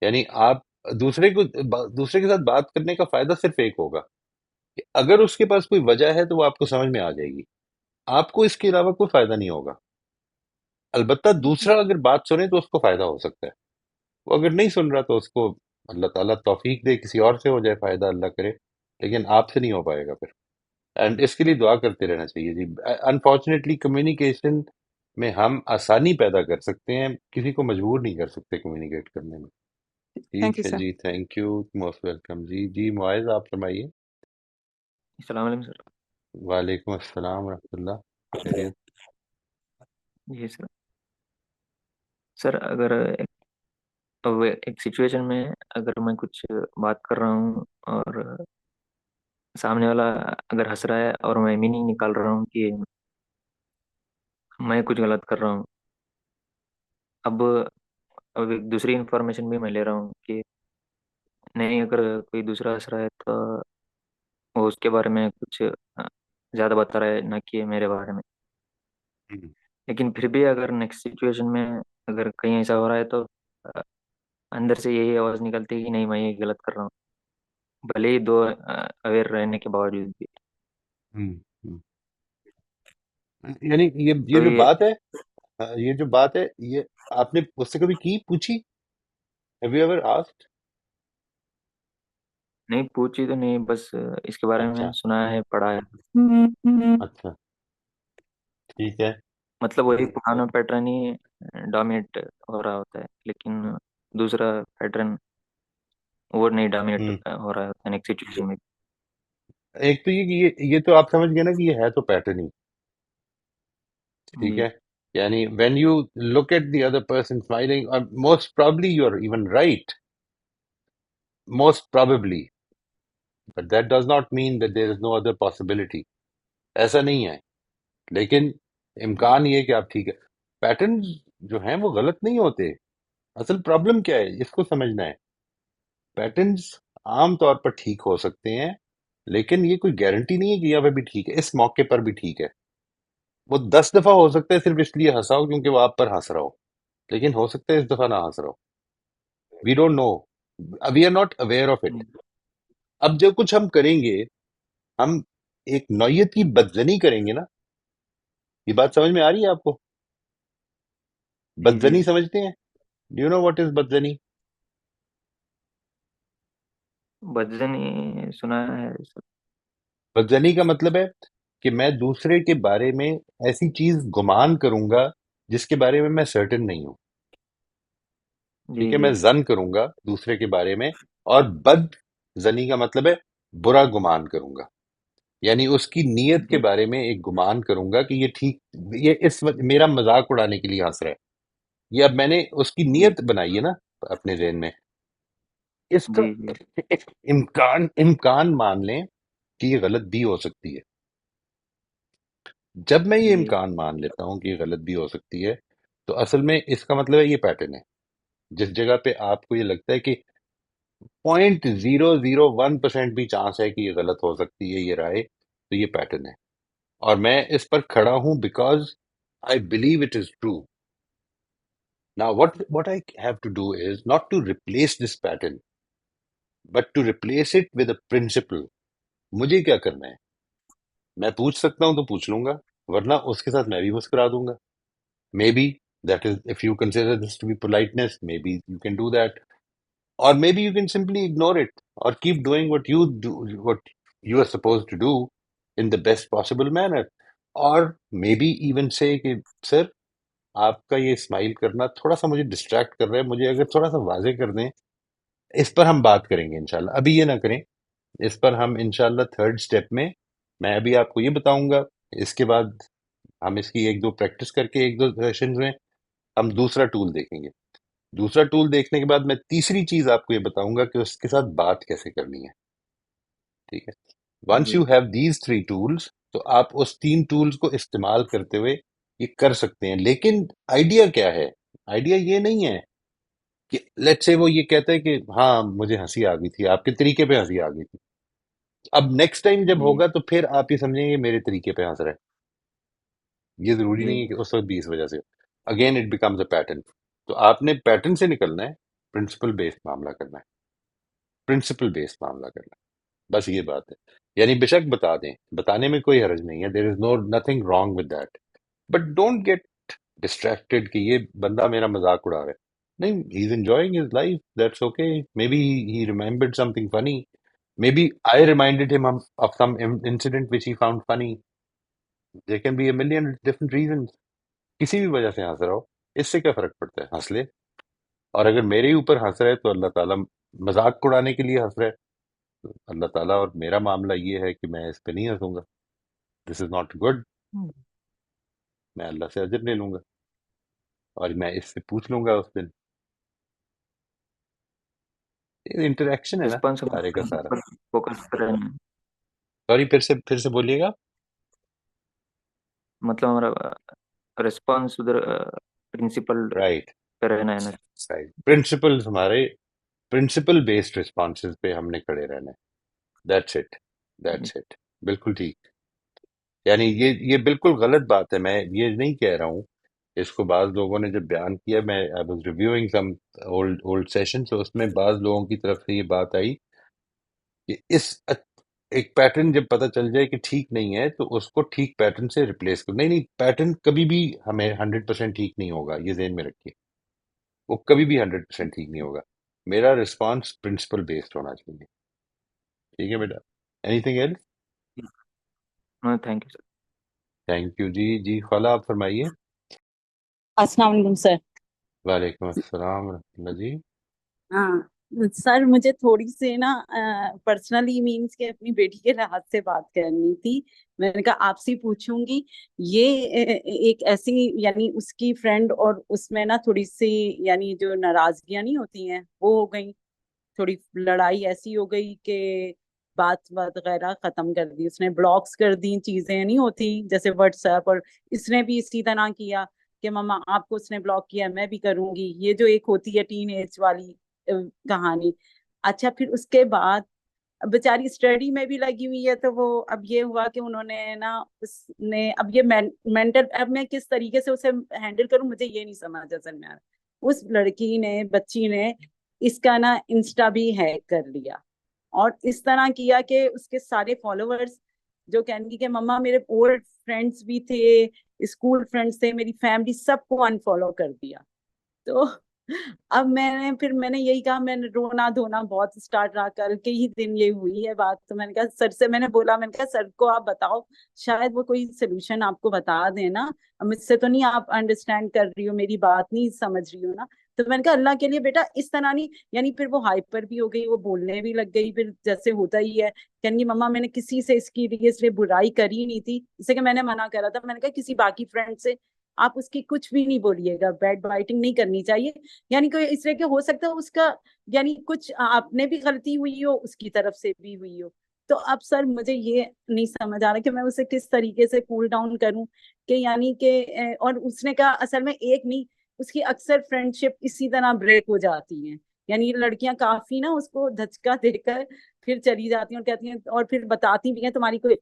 यानी आप दूसरे के साथ बात करने का फायदा सिर्फ एक होगा कि अगर उसके पास कोई वजह है तो वो आपको समझ में आ जाएगी, आपको इसके अलावा कोई फायदा नहीं होगा। अलबत्ता दूसरा अगर बात सुने तो उसको फायदा हो सकता है, वो अगर नहीं सुन रहा तो उसको अल्लाह ताला तौफीक दे, किसी और से हो जाए फायदा, अल्लाह करे, लेकिन आपसे नहीं हो पाएगा फिर। एंड इसके लिए दुआ करते रहना चाहिए जी। अनफॉर्चुनेटली कम्युनिकेशन में हम आसानी पैदा कर सकते हैं, किसी को मजबूर नहीं कर सकते कम्युनिकेट करने में। थैंक ठीक यू है सर। जी, थैंक यू, मोस्ट वेलकम जी। जी मुआज आप फरमाइए। अस्सलाम वालेकुम सर। वालेकुम अस्सलाम रहमतुल्लाह, खैरियत। जी सर। सर अगर अब एक सिचुएशन में अगर मैं कुछ बात कर रहा हूँ और सामने वाला अगर हंस रहा है और मैं मीनिंग निकाल रहा हूँ कि मैं कुछ गलत कर रहा हूँ। अब अब एक दूसरी इंफॉर्मेशन भी मैं ले रहा हूँ कि नहीं, अगर कोई दूसरा हंस रहा है तो वो उसके बारे में कुछ ज़्यादा बता रहा है, ना कि मेरे बारे में। हम्म, लेकिन फिर भी अगर नेक्स्ट सिचुएशन में अगर कहीं ऐसा हो रहा है तो अ, अंदर से यही आवाज़ निकलती है कि नहीं, मैं ये गलत कर रहा हूँ, भले ही दो अवेयर रहने के बावजूद भी। हम्म, हम्म। यानी ये तो जो ये बात है, ये जो बात है, ये आपने उससे कभी की पूछी? Have you ever asked? नहीं पूछी तो नहीं, बस इसके बारे में अच्छा, सुना है, पढ़ा है। अच्छा, ठीक है। मतलब वही पुराना पैटर्न ही डोमिनेट हो रहा होता है, लेकिन दूसरा पैटर्न वो नहीं डोमिनेट हम्म। हो रहा होता है नेक्स्ट सिचुएशन में। एक तो ये कि ये तो आप समझ गए ना कि ये है तो पैटर्न ही, ठीक जी है। यानी when you look at the other person smiling, most probably you are even right, most probably, but that does not mean that there is no other possibility. ऐसा नहीं है, लेकिन इम्कान ये है कि आप ठीक है। पैटर्न जो हैं वो गलत नहीं होते। असल प्रॉब्लम क्या है इसको समझना है। पैटर्न्स आम तौर पर ठीक हो सकते हैं, लेकिन ये कोई गारंटी नहीं है कि यहाँ पे भी ठीक है, इस मौके पर भी ठीक है। वो 10 दफा हो सकता है सिर्फ इसलिए हंसाओ क्योंकि वो आप पर हंस रहा हो, लेकिन हो सकता है इस दफा ना हंस रहा हो। We don't know, we are not aware of it. अब जो कुछ हम करेंगे, हम एक नौयत की बदजनी करेंगे ना। ये बात समझ में आ रही है आपको? जी जी। बदजनी समझते हैं? Do you know what is बदजनी? बदजनी सुना है सर। बदजनी का मतलब है कि मैं दूसरे के बारे में ऐसी चीज गुमान करूंगा जिसके बारे में मैं सर्टेन नहीं हूं। ठीक जी है, जी। मैं जन करूंगा दूसरे के बारे में। और बद जनी का मतलब है बुरा गुमान करूंगा, यानी उसकी नीयत के जी बारे में एक गुमान करूंगा कि ये ठीक, ये मेरा मजाक उड़ाने के लिए हंस रहा है। ये अब मैंने उसकी जी नीयत बनाई है ना अपने जहन में। इसका जी। जी एक इम्कान इम्कान मान लें कि ये गलत भी हो सकती है। जब मैं ये जी। इम्कान मान लेता हूं कि ये गलत भी हो सकती है, तो असल में इसका मतलब है ये पैटर्न है। जिस जगह पे आपको ये लगता है कि 0.001% भी चांस है कि ये गलत हो सकती है ये राय, तो ये पैटर्न है। और मैं इस पर खड़ा हूं because I believe it is true. Now, what I have to do is not to replace this pattern, but to replace it with a principle. मुझे क्या करना है? मैं पूछ सकता हूं तो पूछ लूंगा, वरना उसके साथ मैं भी मुस्कुरा दूंगा. Maybe that is, if you consider this to be politeness, maybe you can do that. Or maybe you can simply ignore it or keep doing what you do, what you are supposed to do in the best possible manner. Or maybe even say कि सर, आपका ये स्माइल करना थोड़ा सा मुझे डिस्ट्रैक्ट कर रहा है, मुझे अगर थोड़ा सा वाजे कर दें, इस पर हम बात करेंगे इंशाल्लाह. अभी ये ना करें, इस पर हम इंशाल्लाह थर्ड स्टेप में मैं अभी आपको ये बताऊंगा. इसके बाद हम इसकी एक दो प्रैक्टिस करके एक दो सेशंस में हम दूसरा टूल देखेंगे. दूसरा टूल देखने के बाद मैं तीसरी चीज आपको ये बताऊंगा कि उसके साथ बात कैसे करनी है. ठीक है. वंस जी you have these three tools, तो आप उस तीन टूल्स को इस्तेमाल करते हुए ये कर सकते हैं. लेकिन आइडिया क्या है? आइडिया ये नहीं है कि लेट्स से वो ये कहता है कि हाँ मुझे हंसी आ गई थी, आपके तरीके पे हंसी आ गई थी. अब नेक्स्ट टाइम जब जी होगा तो फिर आप ये समझेंगे मेरे तरीके पे हंस रहा है. ये जरूरी जी नहीं है कि उस वक्त भी इस वजह से. Again it becomes a pattern. तो आपने पैटर्न से निकलना है, प्रिंसिपल बेस्ड मामला करना है. प्रिंसिपल बेस्ड मामला करना है, बस ये बात है. यानी बेशक बता दें, बताने में कोई हर्ज नहीं है, there is no nothing wrong with that. But don't get distracted कि ये बंदा मेरा मजाक उड़ा रहा है. नहीं, he is enjoying his life, that's okay. Maybe he remembered something funny. Maybe I reminded him of some incident which he found funny. There can be a million different reasons. किसी भी वजह से हंस रहा हो, इससे क्या फर्क पड़ता है? हंस ले. और अगर मेरे ही ऊपर हंस रहा है तो अल्लाह ताला मजाक उड़ाने के लिए हंस रहा है. तो अल्लाह ताला और मेरा मामला ये है कि मैं इस पे नहीं हंसूंगा. This is not good. मैं अल्लाह से अजर ले लूंगा और मैं इससे पूछ लूंगा उस दिन. ये इंटरेक्शन है ना रिस्पॉन्स सारे का सारा. पर फोकस करें, सॉरी, फिर से बोलिएगा. मतलब हमारा रिस्पॉन्स उधर प्रिंसिपल राइट. पे रहना है ना. राइट. प्रिंसिपल्स हमारे प्रिंसिपल बेस्ड रिस्पॉन्सेज पे हमने खड़े रहना है. That's it. That's it. बिल्कुल ठीक. यानी ये बिल्कुल गलत बात है. मैं ये नहीं कह रहा हूँ. इसको बाज लोगों ने जब बयान किया, मैं I was reviewing some old old session, तो उसमें बाज लोगों की तरफ से ये बात आई कि एक पैटर्न जब पता चल जाए कि ठीक नहीं है तो उसको ठीक पैटर्न से रिप्लेस करो. नहीं नहीं, पैटर्न कभी भी हमें 100% ठीक नहीं होगा, ये ज़हन में रखिए. वो कभी भी 100% ठीक नहीं होगा. मेरा रिस्पॉन्स प्रिंसिपल बेस्ड होना चाहिए. ठीक है बेटा. Anything else? Thank you sir. Thank you जी. जी ख्वाला, आप फरमाइए. अस्सलाम वालेकुम सर। वालेकुम अस्सलाम रहमतुल्लाह जी. हाँ सर, मुझे थोड़ी सी ना पर्सनली मीन्स के अपनी बेटी के लिहाज से बात करनी थी। मैंने कहा आपसे पूछूंगी। ये एक ऐसी यानी उसकी फ्रेंड और उसमें ना थोड़ी सी यानी जो नाराजगियां नहीं होती हैं वो हो गई। थोड़ी लड़ाई ऐसी हो गई कि बात बात वगैरह खत्म कर दी उसने, ब्लॉक्स कर दी, चीजें नहीं होती जैसे व्हाट्सएप। और इसने भी इसी तरह किया कि मम्मा आपको उसने ब्लॉक किया, मैं भी करूंगी। ये जो एक होती है टीन एज वाली कहानी। अच्छा, फिर उसके बाद बेचारी स्टडी में भी लगी हुई है, तो वो अब ये हुआ कि उन्होंने ना उसने अब ये मेंटल, अब मैं किस तरीके से उसे हैंडल करूं मुझे ये नहीं समझ असल में आ रहा। उस लड़की ने, बच्ची ने इसका ना इंस्टा भी हैक कर लिया और इस तरह किया कि उसके सारे फॉलोअर्स जो कहेंगे कि मम्मा मेरे ओल्ड फ्रेंड्स भी थे, स्कूल फ्रेंड्स थे, मेरी फैमिली, सबको अनफॉलो कर दिया। तो अब मैंने यही कहा, मैंने रोना धोना बहुत स्टार्ट रहा। कल के ही दिन ये हुई है बात। तो मैंने कहा सर से, मैंने बोला, मैंने कहा सर को आप बताओ, शायद वो कोई सोल्यूशन आपको बता देना। अब मुझसे तो नहीं आप अंडरस्टैंड कर रही हो, मेरी बात नहीं समझ रही हो ना। तो मैंने कहा अल्लाह के लिए बेटा इस तरह नहीं। यानी फिर वो हाइपर भी हो गई, वो बोलने भी लग गई, फिर जैसे होता ही है कहनी मम्मा मैंने किसी से इसकी लिए इसलिए बुराई करी नहीं थी, इसे कि मैंने मना करा था। मैंने कहा किसी बाकी फ्रेंड से आप उसकी कुछ भी नहीं बोलिएगा, बैड बाइटिंग नहीं करनी चाहिए। यानी कोई इसलिए कि हो सकता है उसका यानी कुछ आपने भी गलती हुई हो, उसकी तरफ से भी हुई हो। तो अब सर मुझे ये नहीं समझ आ रहा कि मैं उसे किस तरीके से कूल डाउन करूं कि यानी कि और उसने कहा असल में एक नहीं, उसकी अक्सर फ्रेंडशिप इसी तरह ब्रेक हो जाती हैं। यानी ये लड़कियां काफी ना उसको धचका देकर फिर चली जाती हैं और कहती हैं और फिर बताती भी हैं तुम्हारी कोई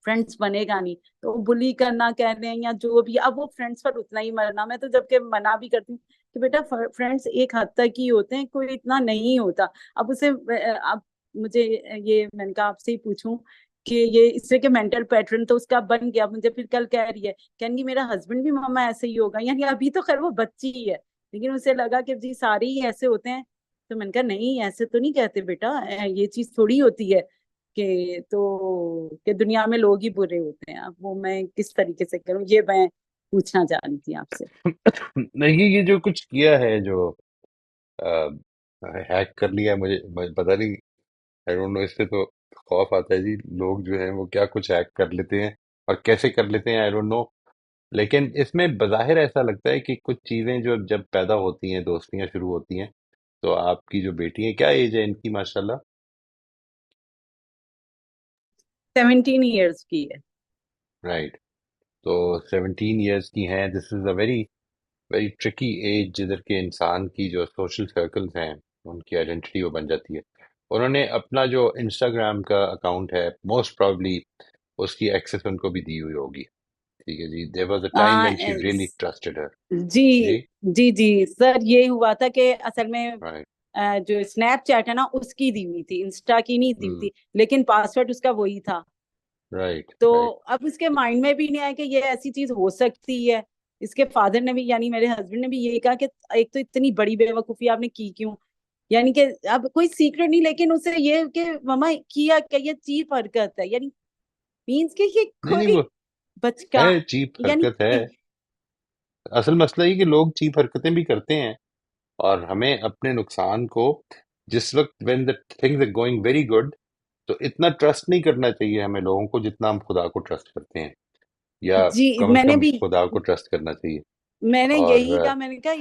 फ्रेंड्स बनेगा नहीं, तो बुली करना कह रहे हैं या जो भी, अब वो फ्रेंड्स पर उतना ही मरना। मैं तो जबकि मना भी करती हूँ कि बेटा फ्रेंड्स एक हद तक ही होते हैं, कोई इतना नहीं होता। अब उसे अब मुझे ये मैंने कहा आपसे ही पूछूं कि ये इससे के मेंटल पैटर्न तो उसका बन गया। मुझे फिर कल कह रही है, कहेंगी मेरा हस्बैंड भी मम्मा ऐसे ही होगा, यानी अभी तो खैर वो बच्ची ही है, लेकिन उसे लगा कि जी सारे ही ऐसे होते हैं। तो मैंने कहा नहीं, ऐसे तो नहीं कहते बेटा, ये चीज थोड़ी होती है कि दुनिया में लोग ही बुरे होते हैं। अब वो मैं किस तरीके से करूं, ये मैं पूछना चाह रही थी आपसे। नहीं, ये जो कुछ किया है, जो हैक कर लिया है, मुझे पता नहीं, आई डोंट नो, इससे तो खौफ आता है जी। लोग जो हैं वो क्या कुछ हैक कर लेते हैं और कैसे कर लेते हैं, आई डोंट नो। लेकिन इसमें बज़ाहिर ऐसा लगता है कि कुछ चीजें जो जब पैदा होती हैं, दोस्तियां शुरू होती हैं, तो आपकी जो बेटी है, क्या एज है इनकी माशाल्लाह? 17 ईयर्स की है। राइट। तो 17 ईयर्स की हैं। This is a very very tricky age, जिधर के इंसान की जो सोशल सर्कल्स हैं, उनकी आइडेंटिटी वो बन जाती है। उन्होंने अपना जो इंस्टाग्राम का अकाउंट है, मोस्ट प्रॉब्ली उसकी एक्सेस उनको भी दी हुई होगी। ठीक है जी, there was a time uh, when she really trusted her. जी जी। जी जी सर, ये हुआ था कि असल में राइट। जो स्नैपचैट है ना उसकी दी हुई थी, इंस्टा की नहीं दी हुई हम्म। थी, लेकिन पासवर्ड उसका वही था। राइट। तो राइट। अब उसके माइंड में भी नहीं आया कि ये ऐसी चीज हो सकती है। इसके फादर ने भी, यानी मेरे हस्बैंड ने भी यही कहा कि एक तो इतनी बड़ी बेवकूफी आपने की क्यों, यानी कि अब कोई सीक्रेट नहीं, लेकिन उसे ये कि मम्मा किया क्या, ये चीप हरकत है, यानी मीन्स कि ये नहीं नहीं, कोई वो बचका, है, चीप यानी हरकत है। असल मसला ये कि लोग चीप हरकतें भी करते हैं, और हमें अपने नुकसान को, जिस वक्त when the things are going very good, तो इतना ट्रस्ट नहीं करना चाहिए हमें लोगों को, जितना हम खुदा को ट्रस्ट करते हैं, या जी कम से मैंने कम भी, खुदा को ट्रस्ट करना चाहिए। मैंने और यही कहा, मैंने कहा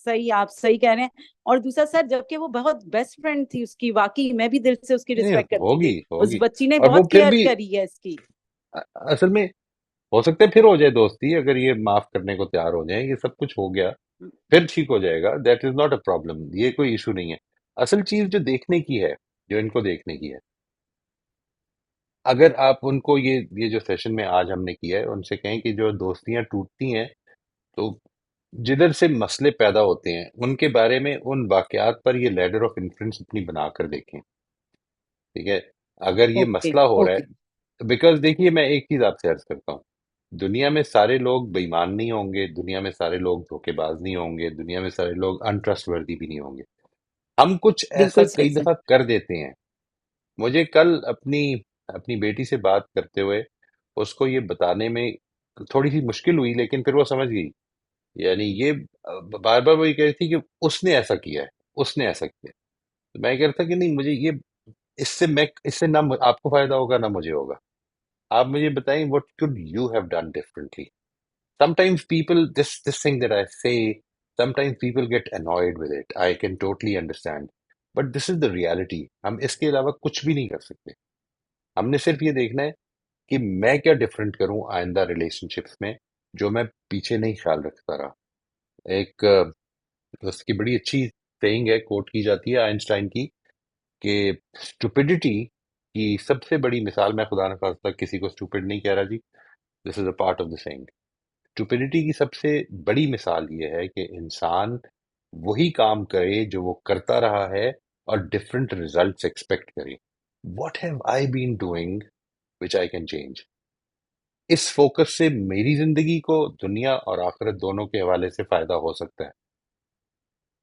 सही, आप सही कह रहे हैं। और दूसरा सर, जबकि वो बहुत बेस्ट फ्रेंड थी उसकी, वाकई मैं भी दिल से उसकी नहीं, रिस्पेक्ट करती होगी थी, उस होगी। बच्ची ने और वो बहुत फिर केयर भी करी है इसकी। असल में हो सकता है फिर हो जाए दोस्ती, अगर ये माफ करने को तैयार हो जाए, ये सब कुछ हो गया फिर ठीक हो जाएगा। That is not a problem, ये कोई इशू नहीं है। असल चीज जो देखने की है, जो इनको देखने की है, अगर आप उनको ये जो सेशन में आज हमने किया है, उनसे कहें कि जो दोस्तियां टूटती हैं, तो जिधर से मसले पैदा होते हैं उनके बारे में, उन वाकयात पर ये लैडर ऑफ इन्फ्लुएंस अपनी बनाकर देखें। ठीक है। अगर ये ओके मसला हो रहा ओके। है, बिकॉज देखिए, मैं एक चीज आपसे अर्ज करता हूँ, दुनिया में सारे लोग बेईमान नहीं होंगे, दुनिया में सारे लोग धोखेबाज नहीं होंगे, दुनिया में सारे लोग अनट्रस्टवर्दी भी नहीं होंगे। हम कुछ ऐसा बिल्कुल सही कई सर। दफा कर देते हैं। मुझे कल अपनी अपनी बेटी से बात करते हुए उसको ये बताने में थोड़ी सी मुश्किल हुई, लेकिन फिर वो समझ गई। यानी ये बार बार वही कह रही थी कि उसने ऐसा किया है, उसने ऐसा किया है। तो मैं कह रहा था कि नहीं, मुझे ये, इससे ना आपको फायदा होगा ना मुझे होगा। आप मुझे बताएं, what could you have done differently? Sometimes people, this thing that I say, sometimes people get annoyed with it. I can totally understand. But this is the reality. हम इसके अलावा कुछ भी नहीं कर सकते। हमने सिर्फ ये देखना है कि मैं क्या डिफरेंट करूं आइंदा रिलेशनशिप्स में, जो मैं पीछे नहीं ख्याल रखता रहा। एक उसकी बड़ी अच्छी सेइंग है, कोट की जाती है आइंस्टाइन की, कि स्टुपिडिटी की सबसे बड़ी मिसाल, मैं खुदा न खास्ता किसी को स्टूपिड नहीं कह रहा जी, this is a part of the saying, stupidity की सबसे बड़ी मिसाल ये है कि इंसान वही काम करे जो वो करता रहा है, और डिफरेंट रिजल्ट्स एक्सपेक्ट करे। What have I been doing which I can change? इस फोकस से मेरी जिंदगी को दुनिया और आखिरत दोनों के हवाले से फायदा हो सकता है।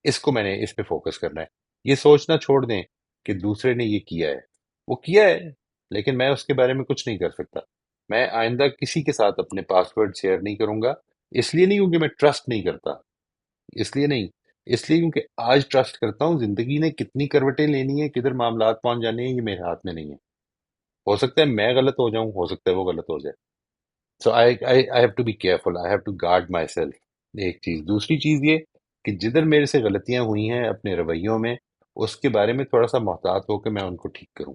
इसको मैंने इस पे फोकस करना है। ये सोचना छोड़ दें कि दूसरे ने ये किया है, वो किया है, लेकिन मैं उसके बारे में कुछ नहीं कर सकता। मैं आइंदा किसी के साथ अपने पासवर्ड शेयर नहीं करूंगा। इसलिए नहीं क्योंकि मैं ट्रस्ट नहीं करता, इसलिए नहीं, इसलिए क्योंकि आज ट्रस्ट करता हूँ। जिंदगी ने कितनी करवटें लेनी है, किधर मामलात पहुंच जाने हैं, ये मेरे हाथ में नहीं है। हो सकता है मैं गलत हो जाऊं, हो सकता है वो गलत हो जाए। So I have to be careful, I have to guard myself. एक चीज, दूसरी चीज ये कि जिधर मेरे से गलतियां हुई हैं अपने रवैयों में, उसके बारे में थोड़ा सा मोहतात होकर मैं उनको ठीक करूं।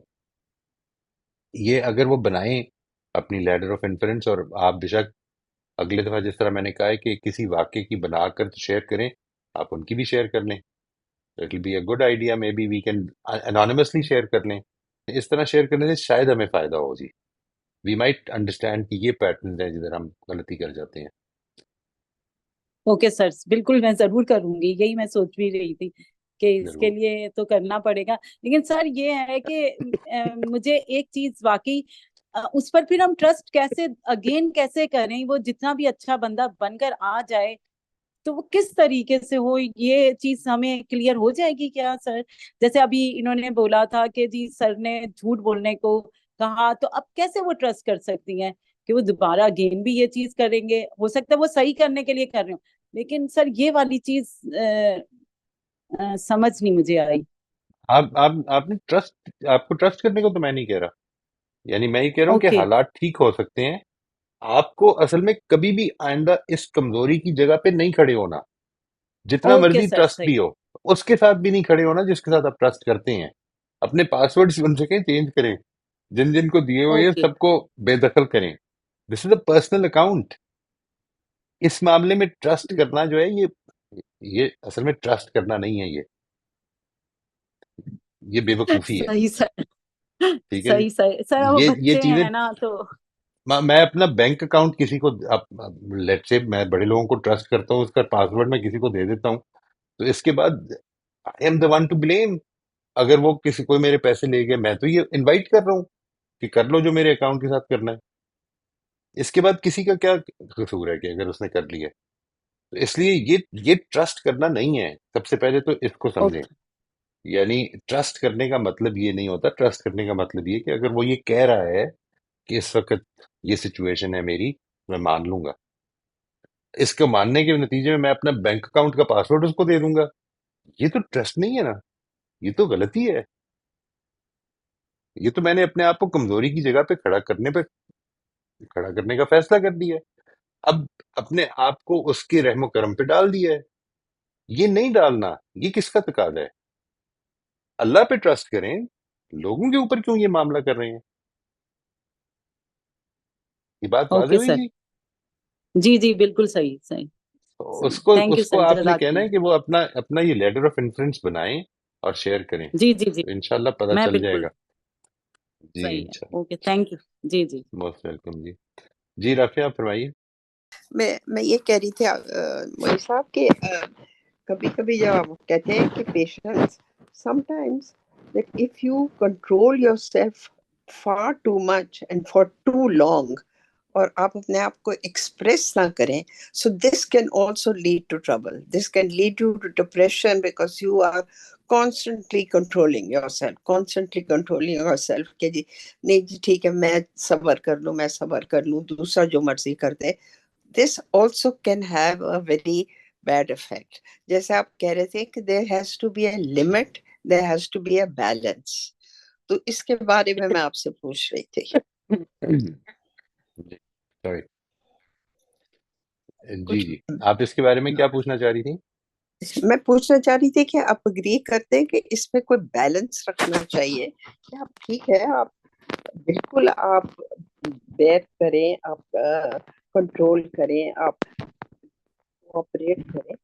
ये अगर वो बनाएं अपनी लैडर ऑफ इन्फ्लुएंस, और आप बेशक अगले दफा जिस तरह मैंने कहा है कि किसी वाक्य की बनाकर तो शेयर करें, आप उनकी भी शेयर कर लें। It will be a good idea, maybe we can anonymously share कर लें। इस तरह शेयर करने से शायद हमें फायदा हो जी। वी माइट अंडरस्टैंड कि ये पैटर्न है जिधर हम गलती कर जाते हैं। ओके सर, बिल्कुल मैं जरूर करूंगी, यही मैं सोच भी रही थी कि इसके जरूर। लिए तो करना पड़ेगा। लेकिन सर ये है कि मुझे एक चीज वाकई उस पर फिर हम ट्रस्ट कैसे अगेन कैसे करें, वो जितना भी अच्छा बंदा बनकर आ जाए तो वो किस तरीके से हो, ये चीज हमें क्लियर हो जाएगी क्या सर? जैसे अभी इन्होंने बोला था कि जी सर ने झूठ बोलने को कहा, तो अब कैसे वो ट्रस्ट कर सकती हैं कि वो दोबारा अगेन भी ये चीज करेंगे? हो सकता है वो सही करने के लिए कर रहे हो, लेकिन सर ये वाली चीज समझ नहीं मुझे आई। आप आपने ट्रस्ट, आपको ट्रस्ट करने को तो मैं नहीं कह रहा, यानी मैं ये कह रहा हूँ कि ओके हालात ठीक हो सकते हैं। आपको असल में कभी भी आइंदा इस कमजोरी की जगह पे नहीं खड़े होना, जितना ओके मर्जी सर, ट्रस्ट सही। भी हो। उसके साथ भी नहीं खड़े होना जिसके साथ आप ट्रस्ट करते हैं। अपने पासवर्ड्स बन सके चेंज करें, जिन जिन को दिए हुए हैं ओके सबको बेदखल करें। This is a personal account. इस मामले में ट्रस्ट करना जो है, ये असल में ट्रस्ट करना नहीं है, ये बेवकूफी है। सही सर, ठीक है जी। सही सही सर, वो ये बच्चे चीजें, हैं ना तो। मैं अपना बैंक अकाउंट किसी को, लेट से मैं बड़े लोगों को ट्रस्ट करता हूँ, उसका पासवर्ड मैं किसी को दे देता हूँ, तो इसके बाद I am the one two blame. अगर वो किसी कोई मेरे पैसे ले गए, मैं तो ये इनवाइट कर रहा हूँ कि कर लो जो मेरे अकाउंट के साथ करना है। इसके बाद किसी का क्या कसूर है कि अगर उसने कर लिया? तो इसलिए ये ट्रस्ट करना नहीं है। सबसे पहले तो इसको समझें। ओके यानी ट्रस्ट करने का मतलब ये नहीं होता। ट्रस्ट करने का मतलब ये कि अगर वो ये कह रहा है कि इस वक्त ये सिचुएशन है मेरी, मैं मान लूंगा। इसको मानने के नतीजे में मैं अपना बैंक अकाउंट का पासवर्ड उसको दे दूंगा, ये तो ट्रस्ट नहीं है ना, ये तो गलती है। ये तो मैंने अपने आप को कमजोरी की जगह पे खड़ा करने का फैसला कर दिया है। अब अपने आप को उसके रहमो करम पे डाल दिया है। ये नहीं डालना, ये किसका तकाजा है? अल्लाह पे ट्रस्ट करें। लोगों के ऊपर क्यों ये मामला कर रहे हैं? ये बात वाज़ेह ओके हुई सर। जी। जी जी, बिल्कुल सही सही। तो सही, उसको थैंक यू उसको सर, आपने कहना जज़ाकल्लाह। है कि वो अपना अपना ये लेटर ऑफ इन्फ्लुएंस बनाएं और शेयर करें, जी जी जी, तो इंशाल्लाह पता मैं चल बिल्कुल। जाएगा। जी सही है, इंशाल्लाह। Okay, thank you. जी जी। मोस्ट वेलकम जी। जी राफिया, आप फरमाइए। मैं ये कह रही थी मोई साहब कि कभी कभी जब आप कहते हैं कि patience, sometimes that if you control yourself far too much and for too long, और आप अपने आप को एक्सप्रेस ना करें, so this can also lead to trouble, this can lead you to depression, because you are constantly controlling yourself कि जी नहीं जी ठीक है, मैं सबर कर लूँ, दूसरा जो मर्जी कर दे। This also can have a very bad effect. जैसे आप कह रहे थे कि there has to be a limit, there has to be a balance, तो इसके बारे में मैं आपसे पूछ रही थी। जी सॉरी। जी कुछ जी, आप इसके बारे में क्या पूछना चाह रही थी? मैं पूछना चाह रही थी कि आप अग्री करते हैं कि इसमें कोई बैलेंस रखना चाहिए, कि आप ठीक है, आप बिल्कुल आप बेयर करें, आप कंट्रोल करें, आप ऑपरेट करें,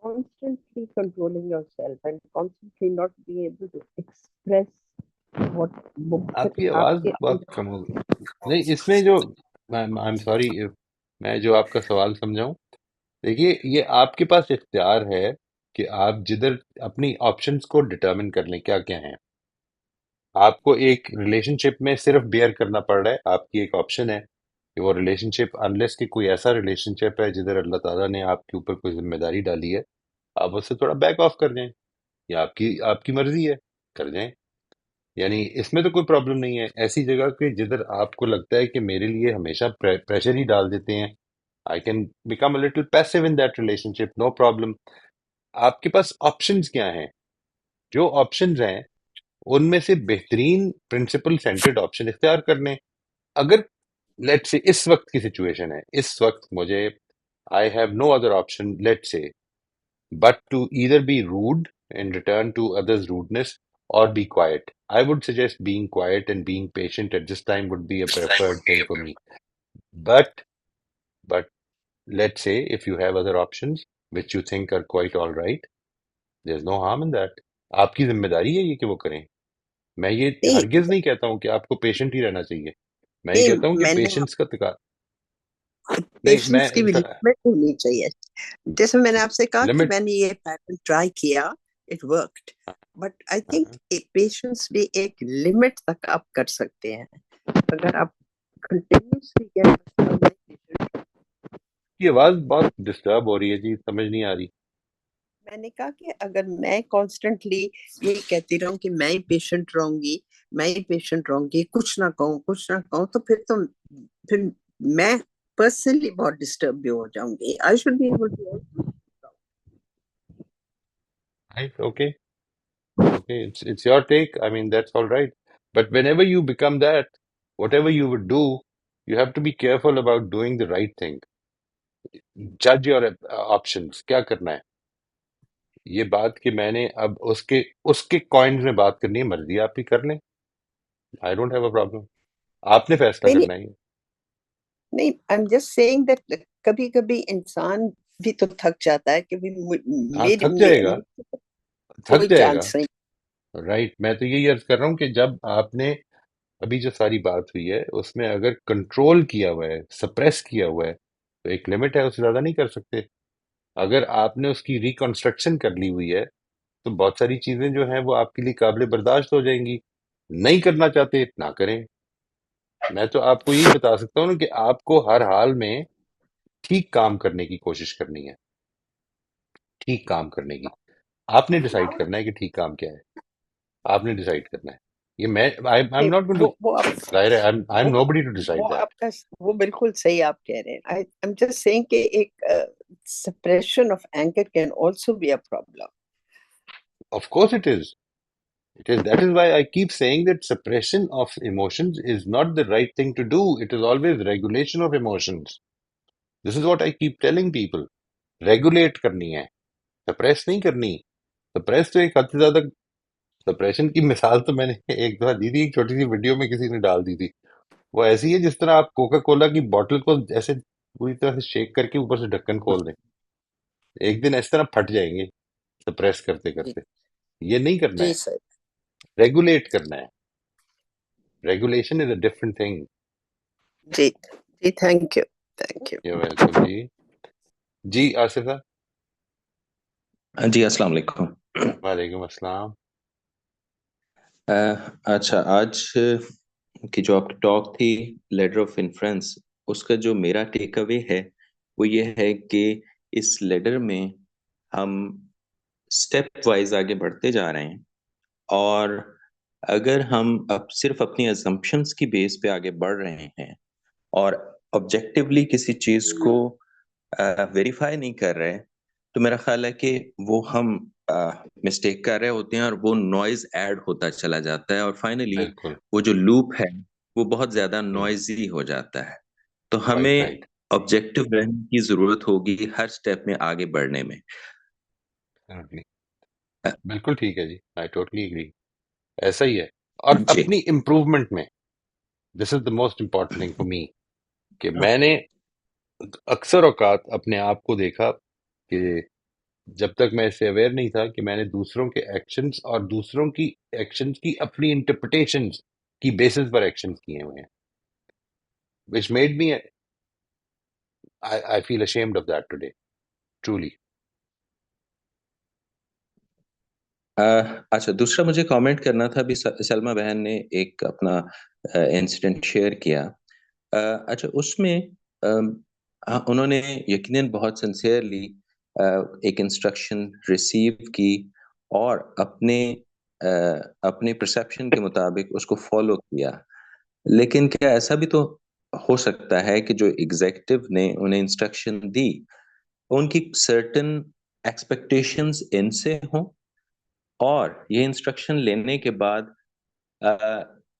constantly controlling yourself and constantly not being able to express what आपकी मुख्तलिफ आवाज आपके बहुत कम हो गई। नहीं, इसमें जो, आई एम सॉरी, मैं जो आपका सवाल समझाऊं, देखिए ये आपके पास इख्तियार है कि आप जिधर अपनी ऑप्शंस को डिटरमिन कर लें क्या क्या है। आपको एक रिलेशनशिप में सिर्फ बेयर करना पड़ रहा है, आपकी एक ऑप्शन है कि वो रिलेशनशिप, अनलेस कि कोई ऐसा रिलेशनशिप है जिधर अल्लाह ताला ने आपके ऊपर कोई जिम्मेदारी डाली है, आप उससे थोड़ा बैक ऑफ कर जाएं। ये आपकी आपकी मर्जी है, कर जाएं। यानी इसमें तो कोई प्रॉब्लम नहीं है। ऐसी जगह के जिधर आपको लगता है कि मेरे लिए हमेशा प्रेशर ही डाल देते हैं, I can become a little passive in that relationship, no problem. आपके पास ऑप्शंस क्या हैं? जो ऑप्शंस हैं उनमें से बेहतरीन प्रिंसिपल सेंटर्ड ऑप्शन इख्तियार कर लें। अगर लेट से इस वक्त की सिचुएशन है, इस वक्त मुझे, I have no other option late से but to either be rude in return to others' rudeness or be quiet. I would suggest being quiet and being patient at this time would be a preferred thing for me. But but let's say if you have other options which you think are quite all right, there's no harm in that. आपकी जिम्मेदारी है ये कि वो करें। मैं ये नहीं, हरगिज नहीं कहता हूं कि आपको पेशेंट ही रहना चाहिए। मैं ये नहीं, कहता हूँ कि मैंने पेशेंस का तका नहीं, पेशेंस की भी मैं लिमिट होनी चाहिए। जैसे मैंने आपसे कहा कि लिमिट मैंने ये पैटर्न ट्राई किया, it worked, but I think patience भी एक लिमिट तक आप कर सकते हैं। अगर आप कंटिन्यूसली की आवाज बहुत डिस्टर्ब हो रही है जी, समझ नहीं आ रही। मैंने कहा कि अगर मैं कॉन्स्टेंटली ये कहती रहूं कि मैं ही पेशेंट रहूंगी, मैं ही पेशेंट रहूंगी, कुछ ना कहूं, तो फिर मैं पर्सनली बहुत डिस्टर्ब भी हो जाऊंगी। I should be able to Right? Okay. Okay. It's your take. I mean, that's all right. But whenever you become that, whatever you would do, you have to be careful about doing the right thing. Judge your options. क्या करना है? ये बात कि मैंने अब उसके उसके कॉइन्स में बात करनी है, मर्जी आपकी कर लें। I don't have a problem. आपने फैसला नहीं, करना है ये। नहीं, आई एम जस्ट सेइंग दैट कभी कभी इंसान भी तो थक जाता है कि भी हाँ, मेरे थक जाएगा, मुझे थक कोई जाएगा। चांस नहीं। राइट, मैं तो यही अर्ज कर रहा हूँ कि जब आपने अभी जो सारी बात हुई है उसमें अगर कंट्रोल किया हुआ है, सप्रेस किया हुआ है, तो एक लिमिट है, उससे ज्यादा नहीं कर सकते। अगर आपने उसकी रिकंस्ट्रक्शन कर ली हुई है तो बहुत सारी चीजें जो हैं वो आपके लिए काबिल बर्दाश्त हो जाएंगी। नहीं करना चाहते ना करें। मैं तो आपको यही बता सकता हूँ ना कि आपको हर हाल में ठीक काम करने की कोशिश करनी है, ठीक काम करने की। आपने डिसाइड करना है कि ठीक काम क्या है, आपने डिसाइड करना है। ये मैं आई एम नहीं, नॉट गोइंग टू, वो आप जाहिर है आई एम वो नोबडी टू वो डिसाइड दैट। आपका वो बिल्कुल सही आप कह रहे हैं। आई एम जस्ट सेइंग कि एक suppression of anger can also be a problem. Of course it is, it is, that is why I keep saying that suppression of emotions is not the right thing to do. It is always regulation of emotions. This is what I keep telling people. Regulate करनी है, suppress नहीं करनी। suppress तो एक हद से ज्यादा, suppression की मिसाल तो मैंने एक दफा दी थी, एक छोटी सी वीडियो में किसी ने डाल दी थी। वो ऐसी है जिस तरह आप कोका कोला की बोतल को ऐसे पूरी तरह से शेक करके ऊपर से ढक्कन खोल दें, एक दिन इस तरह फट जाएंगे सप्रेस करते जी, करते। ये नहीं करना जी है, सर। रेगुलेट करना है। Regulation is a different thing. जी, जी, thank you, thank you. You welcome जी। जी आसिफा। जी अस्सलाम वालेकुम। वालेकुम अस्सलाम। अच्छा, आज की जो आपकी टॉक थी लेटर ऑफ इन्फ्रेंस, उसका जो मेरा टेक अवे है वो ये है कि इस लेटर में हम स्टेप वाइज आगे बढ़ते जा रहे हैं, और अगर हम अब सिर्फ अपनी असम्पशंस की बेस पे आगे बढ़ रहे हैं और ऑब्जेक्टिवली किसी चीज को वेरीफाई नहीं कर रहे, तो मेरा ख्याल है कि वो हम मिस्टेक कर रहे होते हैं और वो नॉइज ऐड होता चला जाता है, और फाइनली बिल्कुल। वो जो लूप है वो बहुत ज्यादा हम्म, नॉइजी हो जाता है। तो राइट हमें राइट। ऑब्जेक्टिव रहने की जरूरत होगी हर स्टेप में आगे बढ़ने में। बिल्कुल ठीक है जी, आई टोटली एग्री। ऐसा ही है। और जी। अपनी इम्प्रूवमेंट में, this is the most important thing for me, कि मैंने अक्सर औकात अपने आप को देखा कि जब तक मैं इससे अवेयर नहीं था कि मैंने दूसरों के एक्शंस और दूसरों की एक्शंस की अपनी इंटरप्रिटेशंस की बेसिस पर एक्शंस किए हुए हैं, which made me, I feel ashamed of that today, truly. अच्छा, दूसरा मुझे कमेंट करना था, अभी सलमा बहन ने एक अपना इंसिडेंट शेयर किया। अच्छा, उसमें उन्होंने यकीनन बहुत सिंसियरली एक इंस्ट्रक्शन रिसीव की और अपने परसेप्शन के मुताबिक उसको फॉलो किया। लेकिन क्या ऐसा भी तो हो सकता है कि जो एग्जीक्यूटिव ने उन्हें इंस्ट्रक्शन दी, उनकी सर्टेन एक्सपेक्टेशंस इनसे हों, और ये इंस्ट्रक्शन लेने के बाद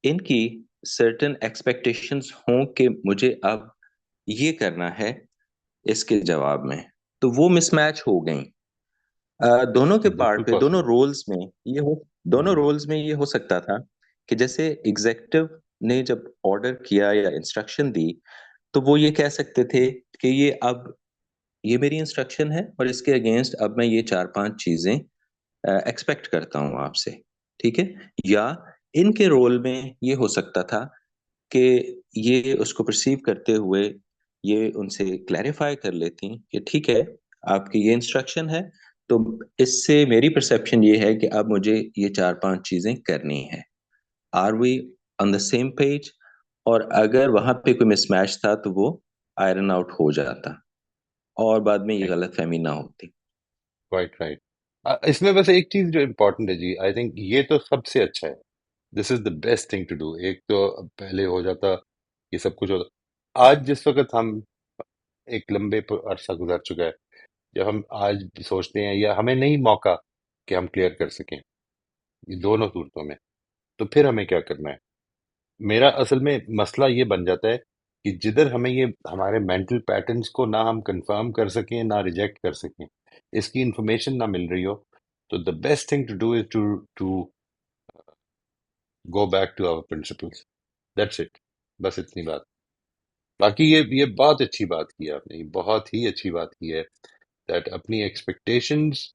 इनकी सर्टेन एक्सपेक्टेशंस हों कि मुझे अब ये करना है इसके जवाब में, तो वो मिसमैच हो गई। दोनों के पार्ट बिल्कुल पे, दोनों पॉसिबल। रोल्स में ये हो दोनों रोल्स में ये हो सकता था कि जैसे एग्जीक्यूटिव ने जब ऑर्डर किया या इंस्ट्रक्शन दी, तो वो ये कह सकते थे कि ये मेरी इंस्ट्रक्शन है और इसके अगेंस्ट अब मैं ये 4-5 चीजें एक्सपेक्ट करता हूं आपसे, ठीक है। या इनके रोल में ये हो सकता था कि ये उसको परसीव करते हुए ये उनसे क्लैरिफाई कर लेती कि ठीक है, आपकी ये इंस्ट्रक्शन है, तो इससे मेरी परसेप्शन ये है कि अब मुझे ये 4-5 चीजें करनी है। Are we on the same page? और अगर वहां पे कोई मिसमैच था तो वो आयरन आउट हो जाता और बाद में ये गलतफहमी ना होती। Right right. इसमें बस एक चीज जो इम्पोर्टेंट है जी, आई थिंक ये तो सबसे अच्छा है, this is the best thing to do. एक तो पहले हो जाता, ये सब कुछ होता। आज जिस वक्त हम एक लंबे अरसा गुजर चुका है, जब हम आज भी सोचते हैं या हमें नहीं मौका कि हम क्लियर कर सकें ये दोनों सूरतों में, तो फिर हमें क्या करना है? मेरा असल में मसला ये बन जाता है कि जिधर हमें ये हमारे मेंटल पैटर्न्स को ना हम कंफर्म कर सकें ना रिजेक्ट कर सकें, इसकी इंफॉर्मेशन ना मिल रही हो, तो the best thing to do is to to go back to our principles. That's it, बस इतनी बात। बाकी ये बहुत अच्छी बात की है आपने, ये बहुत ही अच्छी बात की है दैट अपनी एक्सपेक्टेशंस,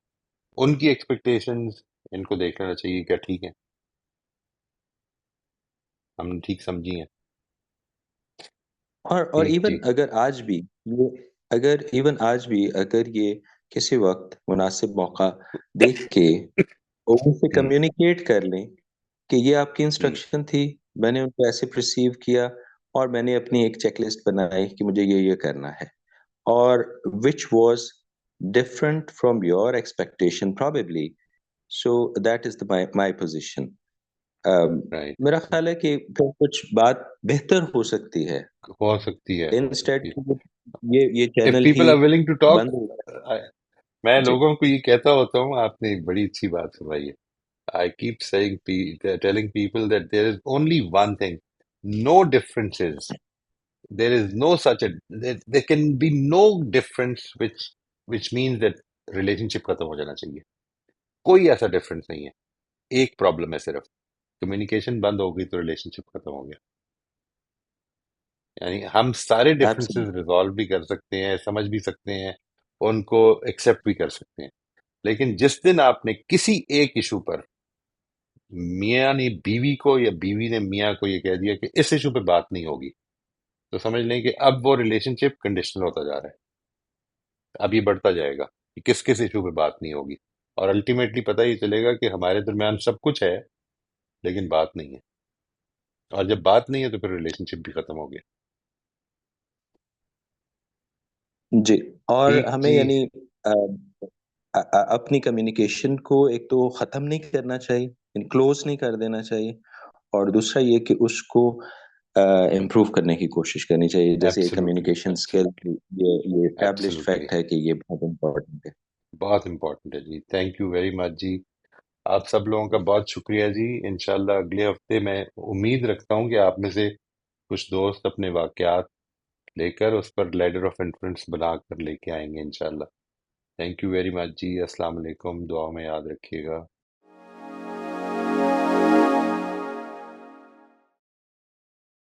उनकी एक्सपेक्टेशंस, इनको देख लेना चाहिए क्या ठीक है, हम ठीक समझी हैं। और ठीक इवन ठीक। अगर आज भी ये अगर ये किसी वक्त मुनासिब मौका देख के उनसे हम्म कम्युनिकेट कर लें कि ये आपकी हम्म इंस्ट्रक्शन थी, मैंने उनको ऐसे परसीव किया और मैंने अपनी एक चेकलिस्ट बनाई कि मुझे ये करना है, और which was different from your expectation probably, so that is my position. Right. मेरा ख्याल है कि फिर कुछ बात बेहतर हो सकती है। हो सकती है। इंस्टेड ये इफ चैनल ही people are willing to talk, बंद हो जाए। मैं जी। लोगों को ये कहता होता हूँ, आपने एक बड़ी अच्छी बात सुनाई है। I keep saying, telling people that there is only one thing, no differences, there is no such a there can be no difference which means that relationship खत्म हो जाना चाहिए। कोई ऐसा डिफरेंस नहीं है। एक प्रॉब्लम है सिर्फ, कम्युनिकेशन बंद हो गई तो रिलेशनशिप खत्म हो गया। यानी हम सारे डिफरेंसेस एब्सोल्युटली। रिजॉल्व भी कर सकते हैं, समझ भी सकते हैं, उनको एक्सेप्ट भी कर सकते हैं, लेकिन जिस दिन आपने किसी एक इशू पर, मियाँ ने बीवी को या बीवी ने मियाँ को ये कह दिया कि इस इशू पे बात नहीं होगी, तो समझ लें कि अब वो रिलेशनशिप कंडीशनल होता जा रहा है। अब ये बढ़ता जाएगा कि किस किस इशू पे बात नहीं होगी, और अल्टीमेटली पता ही चलेगा कि हमारे दरमियान सब कुछ है लेकिन बात नहीं है, और जब बात नहीं है तो फिर रिलेशनशिप भी खत्म हो गया। जी। और ठीक हमें जी। यानी अपनी कम्युनिकेशन को एक तो खत्म नहीं करना चाहिए, क्लोज नहीं कर देना चाहिए, और दूसरा ये कि उसको इम्प्रूव करने की कोशिश करनी चाहिए। जैसे एब्सोल्युटली कम्युनिकेशन स्किल, ये एस्टैब्लिश्ड एब्सोल्युटली, फैक्ट है कि ये बहुत इम्पोर्टेंट है। बहुत इंपॉर्टेंट है जी। थैंक यू वेरी मच जी। आप सब लोगों का बहुत शुक्रिया जी। इंशाल्लाह अगले हफ्ते मैं उम्मीद रखता हूँ कि आप में से कुछ दोस्त अपने वाकयात लेकर उस पर लेटर ऑफ इन्फ्लुएंस बनाकर लेके आएंगे इंशाल्लाह। थैंक यू वेरी मच जी। अस्सलाम वालेकुम, दुआ में याद रखिएगा।